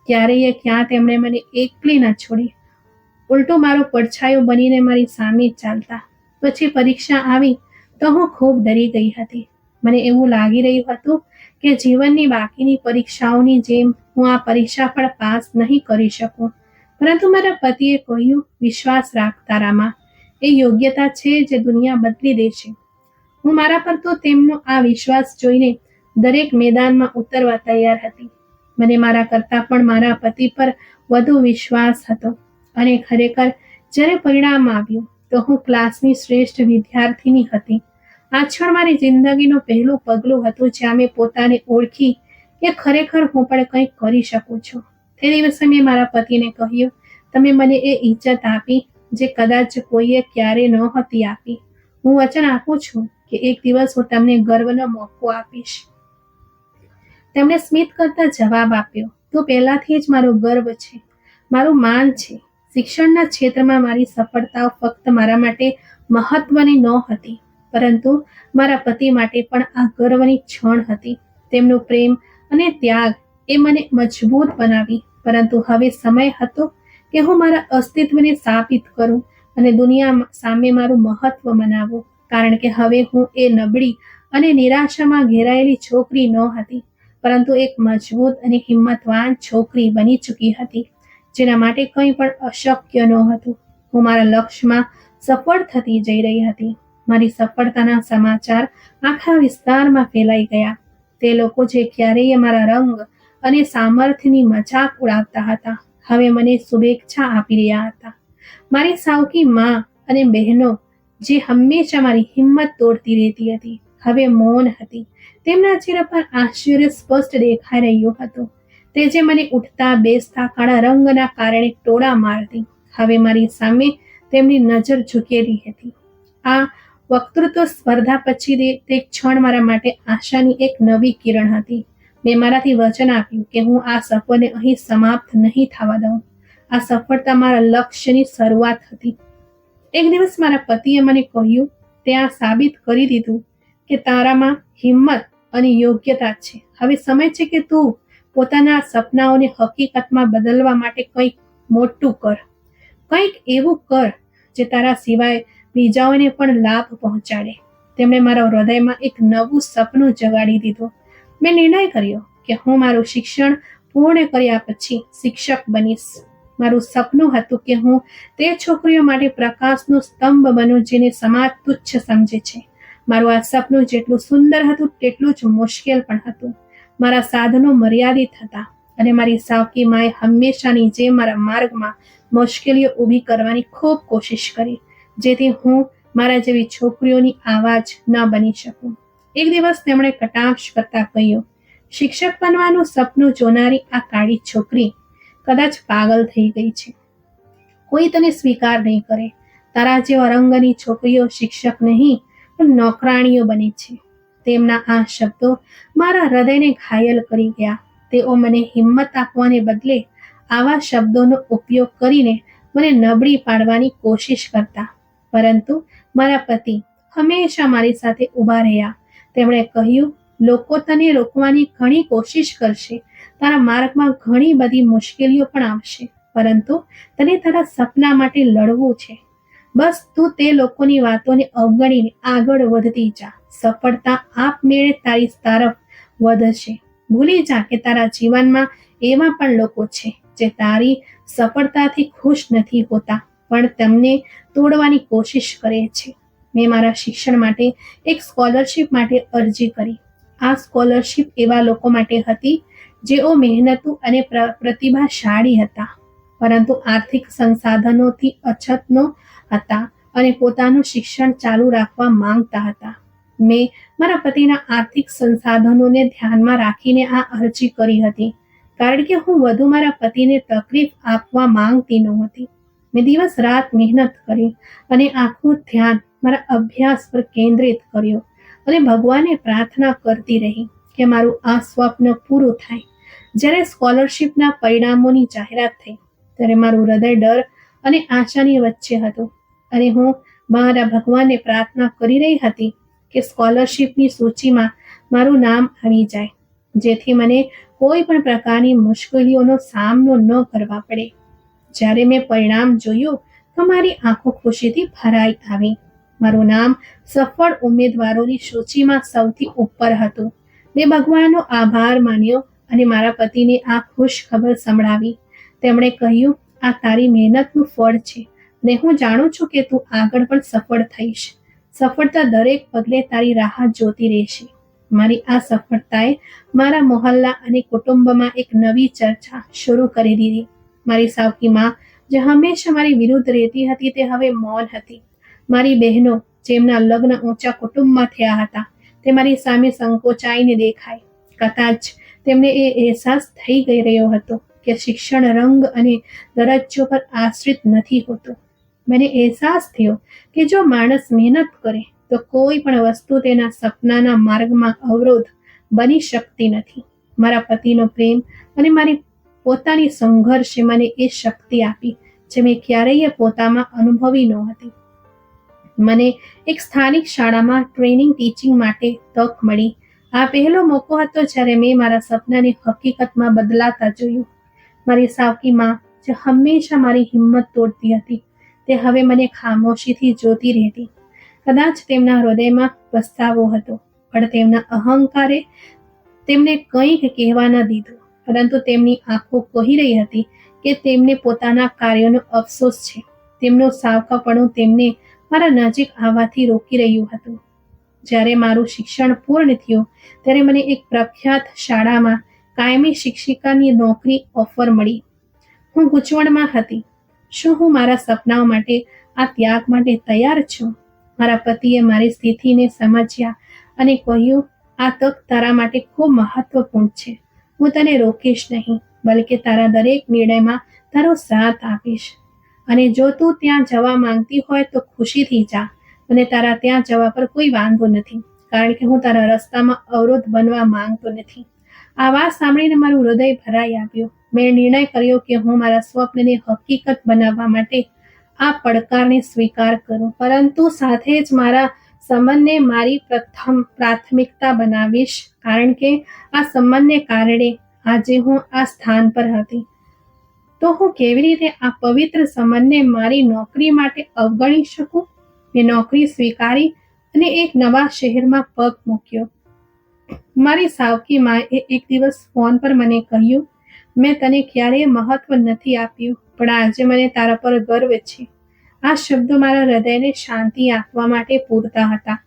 [SPEAKER 1] ક્યારેય ક્યાં તેમણે મને એકલી ન છોડી. ઉલટું મારો પડછાયો બનીને મારી સામે ચાલતા. પછી પરીક્ષા આવી તો હું ખૂબ ડરી ગઈ હતી. મને એવું લાગી રહ્યું હતું કે જીવનની બાકીની પરીક્ષાઓની જેમ હું આ પરીક્ષા પણ પાસ નહીં કરી શકું. પરંતુ મારા પતિએ કહ્યું, વિશ્વાસ રાખ તારામાં. એ યોગ્યતા છે જે દુનિયા બદલી દે છે. હું મારા પર તો તેમનો આ વિશ્વાસ જોઈને દરેક મેદાનમાં ઉતરવા તૈયાર હતી. મને મારા કરતાં પણ મારા પતિ પર વધુ વિશ્વાસ હતો અને ખરેખર જ્યારે પરિણામ આવ્યું તો હું ક્લાસની શ્રેષ્ઠ વિદ્યાર્થીની હતી. આ ક્ષણ મારી જિંદગીનું પહેલું પગલું હતું જ્યાં મેં પોતાને ઓળખી કે ખરેખર હું પણ કંઈક કરી શકું છું. તે દિવસે મેં મારા પતિને કહ્યું, તમે મને એ ઇજ્જત આપી જે કદાચ કોઈએ ક્યારે નહોતી આપી. હું વચન આપું છું કે એક દિવસ હું તમને ગર્વનો મોકો આપીશ. તેમણે સ્મિત કરતા જવાબ આપ્યો, તું પહેલાથી જ મારો ગર્વ છે, મારું માન છે. શિક્ષણના ક્ષેત્રમાં મારી સફળતાઓ ફક્ત મારા માટે મહત્વની નહોતી, પરંતુ મારા પતિ માટે પણ આ ગર્વની ક્ષણ હતી. તેમનું પ્રેમ અને ત્યાગ એ મને મજબૂત બનાવી. પરંતુ હવે સમય હતો કે હું મારા અસ્તિત્વને સાબિત કરું અને દુનિયા સામે મારું મહત્વ મનાવું. કારણ કે હવે હું એ નબળી અને નિરાશામાં ઘેરાયેલી છોકરી ન હતી, પરંતુ એક મજબૂત અને હિંમતવાન છોકરી બની ચૂકી હતી, જેના માટે કંઈ પણ અશક્ય નહોતું. હું મારા લક્ષ્યમાં સફળ થતી જઈ રહી હતી. મારી સફળતાના સમાચાર આખા વિસ્તારમાં ફેલાઈ ગયા. તે લોકો જે ક્યારેય મારા રંગ અને સામર્થ્યની મજાક ઉડાવતા હતા, હવે મને શુભેચ્છા આપી રહ્યા હતા. મારી સાવકી માં અને બહેનો જે હંમેશા મારી હિંમત તોડતી રહેતી હતી, હવે મૌન હતી. તેમના ચહેરા પર આશ્ચર્ય સ્પષ્ટ દેખાઈ રહ્યું હતું. તે જે મને ઉઠતા બેસતા કાળા રંગના કારણે ટોળા મારતી, હવે મારી સામે તેમની નજર ઝૂકેલી હતી. આ વક્તૃત્વ સ્પર્ધા પછી તે ક્ષણ મારા માટે આશાની એક નવી કિરણ હતી. મેં મારાથી વચન આપ્યું કે હું આ સફરને અહીં સમાપ્ત નહીં થવા દઉં. આ સફળતા મારા લક્ષ્યની શરૂઆત હતી. એક દિવસ મારા પતિએ મને કહ્યું, તે આ સાબિત કરી દીધું કે તારામાં હિંમત અને યોગ્યતા છે. હવે સમય છે કે તું પોતાના સપનાઓને હકીકતમાં બદલવા માટે કંઈક મોટું કર. કંઈક એવું કર જે તારા સિવાય બીજાઓને પણ લાભ પહોંચાડે. તેમણે મારા હૃદયમાં એક નવું સપનું જગાડી દીધું. મેં નિર્ણય કર્યો કે હું મારું શિક્ષણ પૂર્ણ કર્યા પછી શિક્ષક બનીશ. મારું સપનું હતું કે હું તે છોકરીઓ માટે પ્રકાશનું સ્તંભ બનું જેને સમાજ તુચ્છ સમજે છે. મારું આ સપનું જેટલું સુંદર હતું તેટલું જ મુશ્કેલ પણ હતું. મારા સાધનો મર્યાદિત હતા અને મારી સાવકી માએ હંમેશાની જેમ મારા માર્ગમાં મુશ્કેલીઓ ઊભી કરવાની ખૂબ કોશિશ કરી, જેથી હું મારા જેવી છોકરીઓની આવાજ ન બની શકું. એક દિવસ તેમણે કટાક્ષ કરતા કહ્યું, શિક્ષક બનવાનું સપનું જોનારી આ કાળી છોકરી કદાચ પાગલ થઈ ગઈ છે. કોઈ તને સ્વીકાર નહીં કરે. તારા જેવા રંગની છોકરીઓ શિક્ષક નહીં પણ નોકરાણીઓ બની છે. તેમના આ શબ્દો મારા હૃદયને ઘાયલ કરી ગયા. તેઓ મને હિંમત આપવાને બદલે આવા શબ્દોનો ઉપયોગ કરીને મને નબળી પાડવાની કોશિશ કરતા. પરંતુ મારા પતિ હંમેશા મારી સાથે ઊભા રહ્યા. તેમણે કહ્યું, લોકો તને રોકવાની ઘણી કોશિશ કરશે, તારા માર્ગમાં ઘણી બધી મુશ્કેલીઓ પણ આવશે, પરંતુ તને તારા સપના માટે લડવું છે. બસ તું તે લોકોની વાતોને અવગણીને આગળ વધતી જા. સફળતા આપમેળે તારી તરફ વધશે. ભૂલી જા કે તારા જીવનમાં એવા પણ લોકો છે જે તારી સફળતાથી ખુશ નથી હોતા, પણ તમને તોડવાની કોશિશ કરે છે. મેં મારા શિક્ષણ માટે એક સ્કોલરશિપ માટે અરજી કરી. આ સ્કોલરશિપ એવા લોકો માટે હતી જેઓ મહેનતુ અને પ્રતિભાશાળી હતા, પરંતુ આર્થિક સંસાધનોથી અછતનો હતા અને પોતાનું શિક્ષણ ચાલુ રાખવા માંગતા હતા. મેં મારા પતિના આર્થિક સંસાધનોને ધ્યાનમાં રાખીને આ અરજી કરી હતી, કારણ કે હું વધુ મારા પતિને તકલીફ આપવા માંગતી નહોતી. મેં દિવસ રાત મહેનત કરી અને આખું ધ્યાન મારા અભ્યાસ પર કેન્દ્રિત કર્યો અને ભગવાનને પ્રાર્થના કરતી રહી કે મારું આ સ્વપ્ન પૂરું થાય. જ્યારે સ્કોલરશિપના પરિણામોની જાહેરાત થઈ ત્યારે મારું હૃદય ડર અને આશાની વચ્ચે હતું, અને હું મારા ભગવાનને પ્રાર્થના કરી રહી હતી કે સ્કોલરશિપની સૂચિમાં મારું નામ આવી જાય, જેથી મને કોઈ પણ પ્રકારની મુશ્કેલીઓનો સામનો ન કરવા પડે. જ્યારે મેં પરિણામ જોયું તો મારી આંખો ખુશીથી ભરાઈ આવી. મારું નામ સફળ ઉમેદવારોની સૂચિમાં સૌથી ઉપર હતું. મેં ભગવાનનો આભાર માન્યો અને મારા પતિને આ ખુશ ખબર સંભળાવી. તેમણે કહ્યું, આ તારી મહેનતનું ફળ છે અને હું જાણું છું કે તું આગળ પણ સફળ થઈશ. સફળતા દરેક પગલે તારી રાહ જોતી રહેશે. મારી આ સફળતાએ મારા મોહલ્લા અને કુટુંબમાં એક નવી ચર્ચા શરૂ કરી દીધી. મારી સાવકી માં, જે હંમેશા મારી વિરુદ્ધ રહેતી હતી, તે હવે મૌન હતી. મારી બહેનો, જેમના લગ્ન ઊંચા કુટુંબમાં થયા હતા, તે મારી સામે સંકોચાઈને દેખાય. કદાચ તેમને એ અહેસાસ થઈ ગઈ રહ્યો હતો કે શિક્ષણ રંગ અને દરજ્જો પર આશ્રિત નથી હોતું. મને અહેસાસ થયો કે જો માણસ મહેનત કરે તો કોઈ પણ વસ્તુ તેના સપનાના માર્ગમાં અવરોધ બની શકતી નથી. મારા પતિનો પ્રેમ અને મારી પોતાની સંઘર્ષે મને એ શક્તિ આપી જે મેં ક્યારેય પોતામાં અનુભવી નહોતી. મને એક સ્થાનિક શાળામાં ટ્રેનિંગ ટીચિંગ માટે તક મળી. આ પહેલો મોકો હતો જ્યારે મેં મારા સપનાને હકીકતમાં બદલાતા જોયું. મારી સાવકી માં, જે હંમેશા મારી હિંમત તોડતી હતી, તે હવે મને ખામોશીથી જોતી રહેતી. કદાચ તેમના હૃદયમાં પસ્તાવો હતો, પણ તેમના અહંકારે તેમને કંઈક કહેવા ન દીધું. પરંતુ તેમની આંખો કહી રહી હતી કે તેમને પોતાના કાર્યનો અફસોસ છે. તેમનું સાવકાપણું તેમને મારા નજીક આવવાથી રોકી રહ્યું હતું. જ્યારે મારું શિક્ષણ પૂર્ણ થયું ત્યારે મને એક પ્રખ્યાત શાળામાં કાયમી શિક્ષિકાની નોકરી ઓફર મળી. હું ગૂંચવણમાં હતી. શું હું મારા સપનાઓ માટે આ ત્યાગ માટે તૈયાર છું? મારા પતિએ મારી સ્થિતિને સમજ્યા અને કહ્યું, આ તક તારા માટે ખૂબ મહત્વપૂર્ણ છે. હું તને રોકીશ નહીં, બલકે તારા દરેક નિર્ણયમાં તારો સાથ આપીશ. અને જો તું ત્યાં જવા માંગતી હોય તો ખુશીથી જા, અને તારા ત્યાં જવા પર કોઈ વાંધો નથી, કારણ કે હું તારા રસ્તામાં અવરોધ બનવા માંગતો નથી. આ વાત સાંભળીને મારું હૃદય ભરાઈ આવ્યું. મેં નિર્ણય કર્યો કે હું મારા સ્વપ્નને હકીકત બનાવવા માટે આ પડકારને સ્વીકાર કરું, પરંતુ સાથે જ મારા સંબંધને મારી પ્રથમ પ્રાથમિકતા બનાવીશ, કારણ કે આ સંબંધને કારણે આજે હું આ સ્થાન પર હતી. તો હું કેવી રીતે આ પવિત્ર સંબંધને મારી નોકરી માટે અવગણી શકું? મેં નોકરી સ્વીકારી અને એક નવા શહેરમાં પગ મૂક્યો. મારી સાવકી માએ એક દિવસ ફોન પર મને કહ્યું, મેં તને ક્યારેય મહત્વ નથી આપ્યું, પણ આજે મને તારા પર ગર્વ છે. આ શબ્દો મારા હૃદયને શાંતિ આપવા માટે પૂરતા હતા,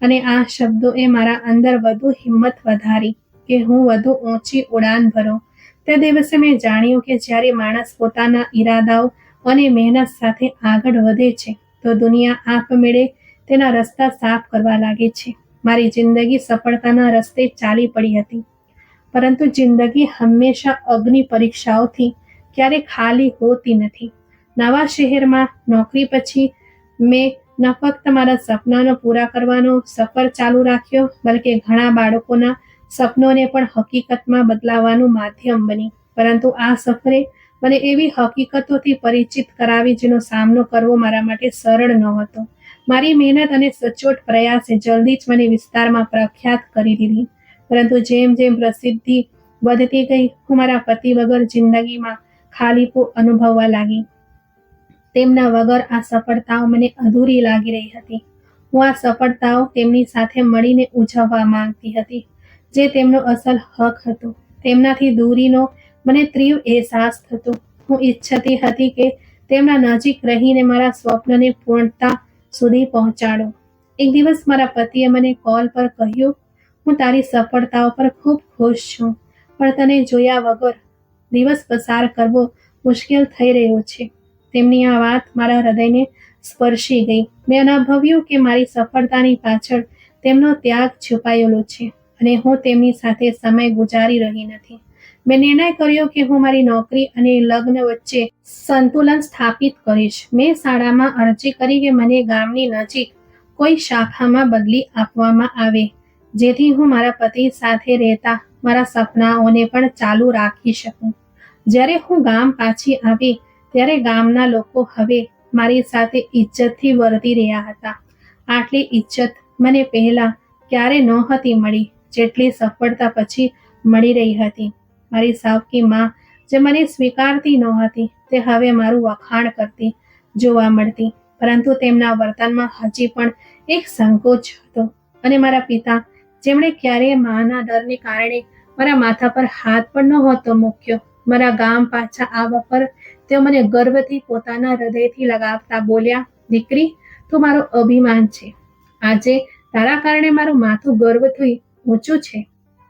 [SPEAKER 1] અને આ શબ્દોએ મારા અંદર વધુ હિંમત વધારી કે હું વધુ ઊંચી ઉડાન ભરું. તે દિવસે મેં જાણ્યું કે જ્યારે માણસ પોતાના ઈરાદાઓ અને મહેનત સાથે આગળ વધે છે તો દુનિયા આપમેળે તેના રસ્તા સાફ કરવા લાગે છે. મારી જિંદગી સફળતાના રસ્તે ચાલી પડી હતી, પરંતુ જિંદગી હંમેશા અગ્નિ પરીક્ષાઓથી ક્યારે ખાલી હોતી નથી. નવા શહેરમાં નોકરી પછી મેં ન ફક્ત મારા સપનાનો પૂરા કરવાનો સફર ચાલુ રાખ્યો, બલકે ઘણા બાળકોના સપનોને પણ હકીકતમાં બદલાવવાનું માધ્યમ બની. પરંતુ આ સફરે મને એવી હકીકતોથી પરિચિત કરાવી જેનો સામનો કરવો મારા માટે સરળ નહોતો. મારી મહેનત અને સચોટ પ્રયાસે જલ્દી જ મને વિસ્તારમાં પ્રખ્યાત કરી દીધી. પરંતુ જેમ જેમ પ્રસિદ્ધિ વધતી ગઈ, હું મારા પતિ વગર જિંદગીમાં ખાલીપો અનુભવવા લાગી. તેમના વગર આ સફળતાઓ મને અધૂરી લાગી રહી હતી. હું આ સફળતાઓ તેમની સાથે મળીને ઉજવવા માંગતી હતી, જે તેમનો અસલ હક હતો. તેમનાથી દૂરીનો મને તીવ્ર અહેસાસ થતો. હું ઈચ્છતી હતી કે તેમના નજીક રહીને મારા સ્વપ્નને પૂર્ણતા સુધી પહોંચાડું. એક દિવસ મારા પતિએ મને કોલ પર કહ્યું, હું તારી સફળતાઓ પર ખૂબ ખુશ છું, પણ તને જોયા વગર દિવસ પસાર કરવો મુશ્કેલ થઈ રહ્યો છે. તેમની આ વાત મારા હૃદયને સ્પર્શી ગઈ. મેં અનુભવ્યું કે મારી સફળતાની પાછળ તેમનો ત્યાગ છુપાયેલો છે અને હું તેમની સાથે સમય ગુજારી રહી નથી. મેં નિર્ણય કર્યો કે હું મારી નોકરી અને લગ્ન વચ્ચે સંતુલન સ્થાપિત કરીશ. મેં શાળામાં અરજી કરી કે મને ગામની નજીક કોઈ શાખામાં બદલી આપવામાં આવે, જેથી હું મારા પતિ સાથે રહેતા મારા સપનાઓને પણ ચાલુ રાખી શકું. જ્યારે હું ગામ પાછી આવી ત્યારે ગામના લોકો હવે મારી સાથે ઇજ્જતથી વર્તી રહ્યા હતા. આટલી ઇજ્જત મને પહેલા ક્યારે નહોતી મળી જેટલી સફળતા પછી મળી રહી હતી. મારી સાવકી માં, જે મને સ્વીકારતી નહોતી, તે હવે મારું વખાણ કરતી જોવા મળતી. પરંતુ તેમના વર્તનમાં હજી પણ એક સંકોચ હતો. અને મારા પિતા, જેમણે ક્યારેય માના ડરને કારણે મારા માથા પર હાથ પણ નહોતો મૂક્યો, મારા ગામ પાછા આવવા પર તેઓ મને ગર્વથી પોતાના હૃદયથી લગાવતા બોલ્યા, દીકરી, તું મારો અભિમાન છે. આજે તારા કારણે મારું માથું ગર્વથી ઊંચું છે.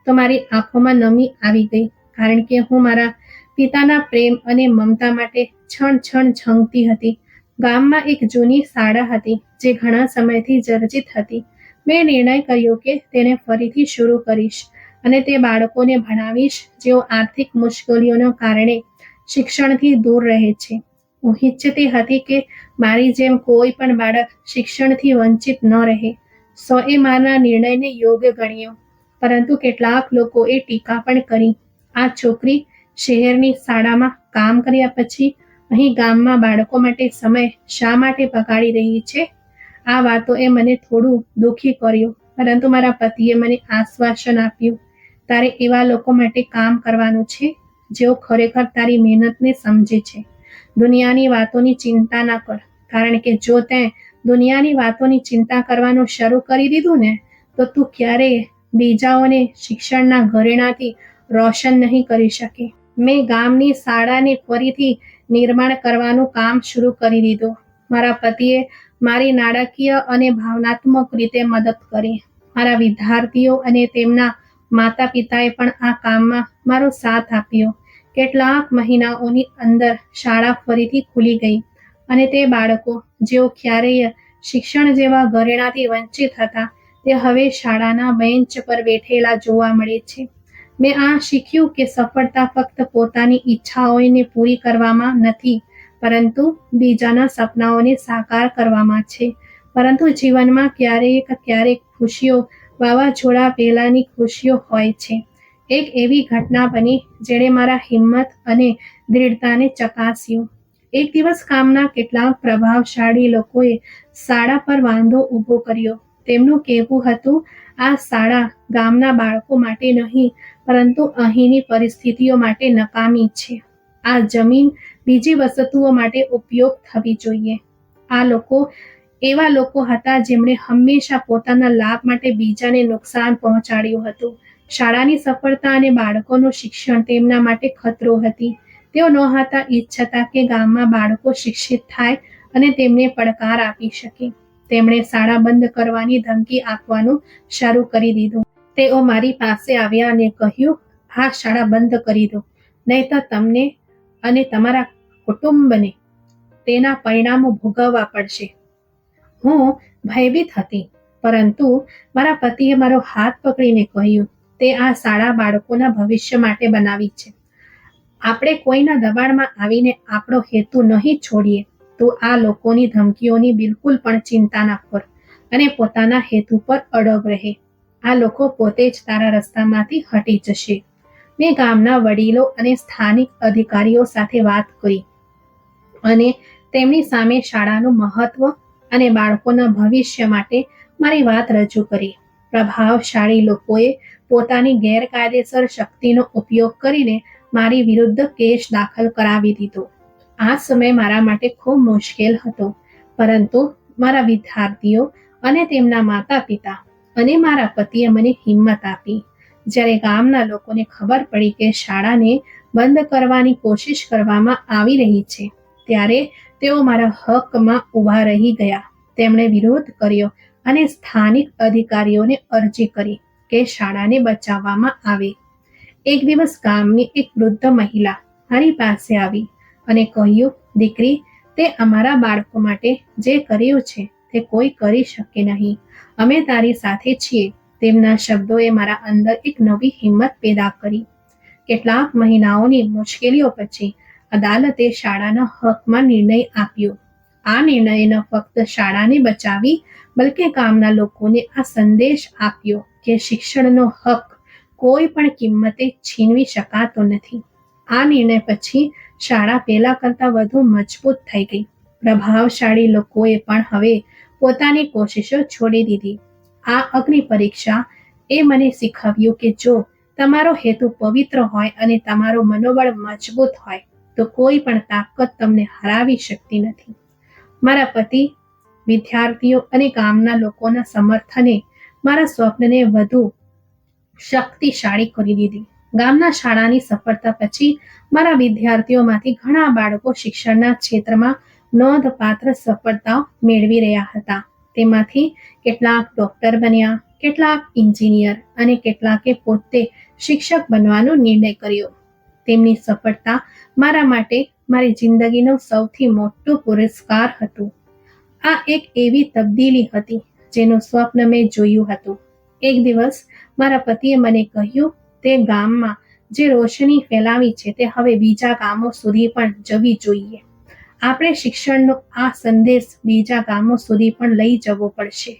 [SPEAKER 1] તો મારી આંખોમાં નમી આવી ગઈ, કારણ કે હું મારા પિતાના પ્રેમ અને મમતા માટે છણ ઝંખતી હતી. ગામમાં એક જૂની શાળા હતી જે ઘણા સમયથી જર્જરિત હતી. મેં નિર્ણય કર્યો કે તેને ફરીથી શરૂ કરીશ અને તે બાળકોને ભણાવીશ જેઓ આર્થિક મુશ્કેલીઓના કારણે શિક્ષણથી દૂર રહે છે. હું ઈચ્છતી હતી કે મારી જેમ કોઈ પણ બાળક શિક્ષણથી વંચિત ન રહે. સૌએ મારા નિર્ણયને યોગ્ય ગણ્યો, પરંતુ કેટલાક લોકોએ ટીકા પણ કરી. આ છોકરી શહેરની શાળામાં કામ કર્યા પછી અહીં ગામમાં બાળકો માટે સમય શા માટે બગાડી રહી છે? આ વાતોએ મને થોડું દુઃખી કર્યો, પરંતુ મારા પતિએ મને આશ્વાસન આપ્યું, તારે એવા લોકો માટે કામ કરવાનું છે જેઓ ખરેખર તારી મહેનતને સમજે છે. દુનિયાની વાતોની ચિંતા ન કર, કારણ કે જો તે દુનિયાની વાતોની ચિંતા કરવાનું શરૂ કરી દીધું ને, તો તું ક્યારેય બીજાઓને શિક્ષણના ઘરેણાથી રોશન નહીં કરી શકે. મેં ગામની શાળાને ફરીથી નિર્માણ કરવાનું કામ શરૂ કરી દીધું. મારા પતિએ મારી નાણાકીય અને ભાવનાત્મક રીતે મદદ કરી. મારા વિદ્યાર્થીઓ અને તેમના માતા પિતાએ પણ આ કામમાં મારો સાથ આપ્યો. કેટલાક મહિનાઓની અંદર શાળા ફરીથી ખુલી ગઈ અને તે બાળકો જેઓ ક્યારેય શિક્ષણ જેવા ઘરેણાથી વંચિત હતા, તે હવે શાળાના બેન્ચ પર બેઠેલા જોવા મળે છે. મેં આ શીખ્યું કે સફળતા ફક્ત પોતાની ઈચ્છાઓને પૂરી કરવામાં નથી, પરંતુ બીજાના સપનાઓને સાકાર કરવામાં છે. પરંતુ જીવનમાં ક્યારેક ખુશીઓ વાવાઝોડા પહેલાની ખુશીઓ હોય છે. એક એવી ઘટના બની જેણે મારા હિંમત અને દૃઢતાને ચકાસ્યું. એક દિવસ ગામના કેટલાક પ્રભાવશાળી લોકોએ શાળા પર વાંધો ઊભો કર્યો. તેમનું કહેવું હતું, આ શાળા ગામના બાળકો માટે નહીં, પરંતુ અહીંની પરિસ્થિતિઓ માટે નકામી છે. આ જમીન બીજી વસ્તુઓ માટે ઉપયોગ થવી જોઈએ. આ લોકો એવા લોકો હતા જેમણે હંમેશા પોતાના લાભ માટે બીજાને નુકસાન પહોંચાડ્યું હતું. શાળાની સફળતા અને બાળકોનું શિક્ષણ તેમના માટે ખતરો હતી. તેઓ નહોતા ઈચ્છતા કે ગામમાં બાળકો શિક્ષિત થાય અને તેમને પડકાર આપી શકે. તેમણે શાળા બંધ કરવાની ધમકી આપવાનું શરૂ કરી દીધું. તેઓ મારી પાસે આવ્યા અને કહ્યું, આ શાળા બંધ કરી દો, નહીંતર તમને અને તમારા કુટુંબને તેના પરિણામો ભોગવવા પડશે. હું ભયભીત હતી, પરંતુ મારા પતિએ મારો હાથ પકડીને કહ્યું, તે આ શાળા બાળકોના ભવિષ્ય માટે બનાવી છે. આપણે કોઈના દબાણમાં આવીને આપણો હેતુ નહીં છોડીએ. તું આ લોકોની ધમકીઓની બિલકુલ પણ ચિંતા ન કર અને પોતાના હેતુ પર અડગ રહે. આ લોકો પોતે જ તારા રસ્તામાંથી હટી જશે. મેં ગામના વડીલો અને સ્થાનિક અધિકારીઓ સાથે વાત કરી અને તેમની સામે શાળાનું મહત્વ અને બાળકોના ભવિષ્ય માટે મારી વાત રજૂ કરી. પ્રભાવશાળી લોકોએ પોતાની ગેરકાયદેસર શક્તિનો ઉપયોગ કરીને મારી વિરુદ્ધ કેસ દાખલ કરાવી દીધો. આ સમય મારા માટે ખૂબ મુશ્કેલ હતો, પરંતુ મારા વિદ્યાર્થીઓ અને તેમના માતા પિતા અને મારા પતિએ મને હિંમત આપી. જ્યારે ગામના લોકોને ખબર પડી કે શાળાને બંધ કરવાની કોશિશ કરવામાં આવી રહી છે, ત્યારે તેઓ મારા હકમાં ઊભા રહી ગયા. તેમણે વિરોધ કર્યો અને સ્થાનિક અધિકારીઓને અરજી કરી કે શાળાને બચાવવામાં આવે. એક દિવસ ગામની એક વૃદ્ધ મહિલા મારી પાસે આવી અને કહ્યું, દીકરી, તે અમારા બાળકો માટે જે કર્યું છે તે કોઈ કરી શકે નહીં. અમે તારી સાથે છીએ. તેમના શબ્દોએ મારા અંદર એક નવી હિંમત પેદા કરી. કેટલાક મહિનાઓની મુશ્કેલીઓ પછી અદાલતે શાળાના હકમાં નિર્ણય આપ્યો. આ નિર્ણયે ન ફક્ત શાળાને બચાવી, બલકે ગામના લોકોને આ સંદેશ આપ્યો કે શિક્ષણનો હક કોઈ પણ કિંમતે છીનવી શકાતો નથી. આ નિર્ણય પછી શાળા પહેલા કરતાં વધુ મજબૂત થઈ ગઈ. પ્રભાવશાળી લોકોએ પણ હવે પોતાની કોશિશો છોડી દીધી. આ અગ્નિ પરીક્ષા એ મને શીખવ્યું કે જો તમારો હેતુ પવિત્ર હોય અને તમારું મનોબળ મજબૂત હોય તો કોઈ પણ તાકાત તમને હરાવી શકતી નથી. મારા પતિ, વિદ્યાર્થીઓ અને ગામના લોકોના સમર્થને મારા સ્વપ્નને વધુ શક્તિશાળી કરી દીધી. ગામના શાળાની સફળતા પછી મારા વિદ્યાર્થીઓમાંથી ઘણા બાળકો શિક્ષણના ક્ષેત્રમાં નોંધપાત્ર સફળતાઓ મેળવી રહ્યા હતા. તેમાંથી કેટલાક ડોક્ટર બન્યા, કેટલાક એન્જિનિયર અને કેટલાકે પોતે શિક્ષક બનવાનો નિર્ણય કર્યો. તેમની સફળતા મારા માટે મારી જિંદગીનો સૌથી મોટો પુરસ્કાર હતો. આ એક એવી તબદીલી હતી જેનું સ્વપ્ન મેં જોયું હતું. એક દિવસ મારા પતિએ મને કહ્યું, તે ગામમાં જે રોશની ફેલાવી છે તે હવે બીજા ગામો સુધી પણ જવી જોઈએ. આપણે શિક્ષણનો આ સંદેશ બીજા ગામો સુધી પણ લઈ જવો પડશે.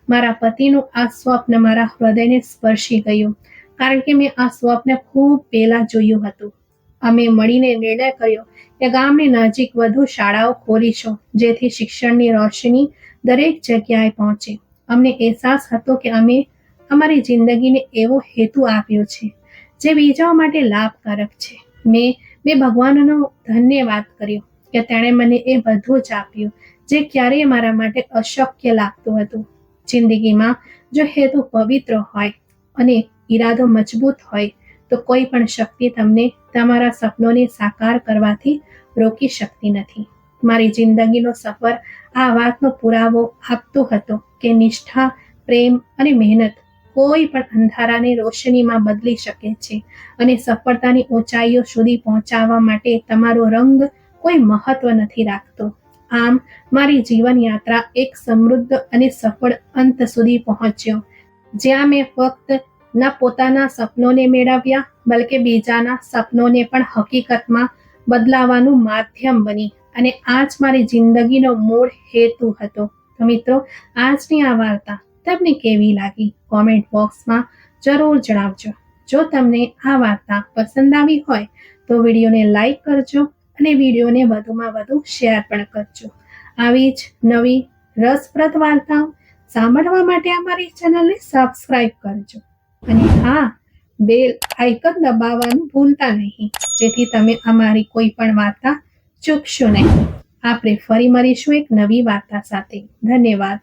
[SPEAKER 1] મારા પતિનું આ સ્વપ્ન મારા હૃદયને સ્પર્શી ગયું, કારણ કે મેં આ સ્વપ્ન ખૂબ પહેલા જોયું હતું. અમે મળીને નિર્ણય કર્યો કે ગામની નજીક વધુ શાળાઓ ખોલીશું, જેથી શિક્ષણની રોશની દરેક જગ્યાએ પહોંચે. અમને અહેસાસ હતો કે અમે અમારી જિંદગીને એવો હેતુ આપ્યો છે જે બીજાઓ માટે લાભકારક છે. મેં ભગવાનનો ધન્યવાદ કર્યો કે તેણે મને એ બધું જ આપ્યું જે ક્યારેય મારા માટે અશક્ય લાગતું હતું. જિંદગીમાં જો હેતુ પવિત્ર હોય અને ઈરાદો મજબૂત હોય તો કોઈ પણ શક્તિ તમને તમારા સપનોને સાકાર કરવાથી રોકી શકતી નથી. મારી જિંદગીનો સફર આ વાતનો પુરાવો આપતો હતો કે નિષ્ઠા, પ્રેમ અને મહેનત કોઈ પણ અંધારાને રોશનીમાં બદલી શકે છે અને સફળતાની ઊંચાઈઓ સુધી પહોંચવા માટે તમારો રંગ કોઈ મહત્વ નથી રાખતો. આમ મારી જીવન યાત્રા એક સમૃદ્ધ અને સફળ અંત સુધી પહોંચ્યો, જ્યાં મેં ફક્ત ન પોતાના સપનોને મેળવ્યા, બલકે બીજાના સપનોને પણ હકીકતમાં બદલાવાનું માધ્યમ બની. અને આ જ મારી જિંદગીનો મૂળ હેતુ હતો. તો મિત્રો, આજની આ વાર્તા તમને કેવી લાગી? કોમેન્ટ બોક્સમાં જરૂર જણાવજો. જો તમને આ વાર્તા પસંદ આવી હોય તો વિડીયોને લાઈક કરજો અને વિડીયોને વધુમાં વધુ શેર પણ કરજો. આવી જ નવી રસપ્રદ વાર્તાઓ સાંભળવા માટે અમારી ચેનલને સબસ્ક્રાઇબ કરજો. અને હા, બેલ આઇકન દબાવવાનું ભૂલતા નહીં, જેથી તમે અમારી કોઈ પણ વાર્તા ચૂકશો નહીં. આપણે ફરી મળીશું એક નવી વાર્તા સાથે. ધન્યવાદ.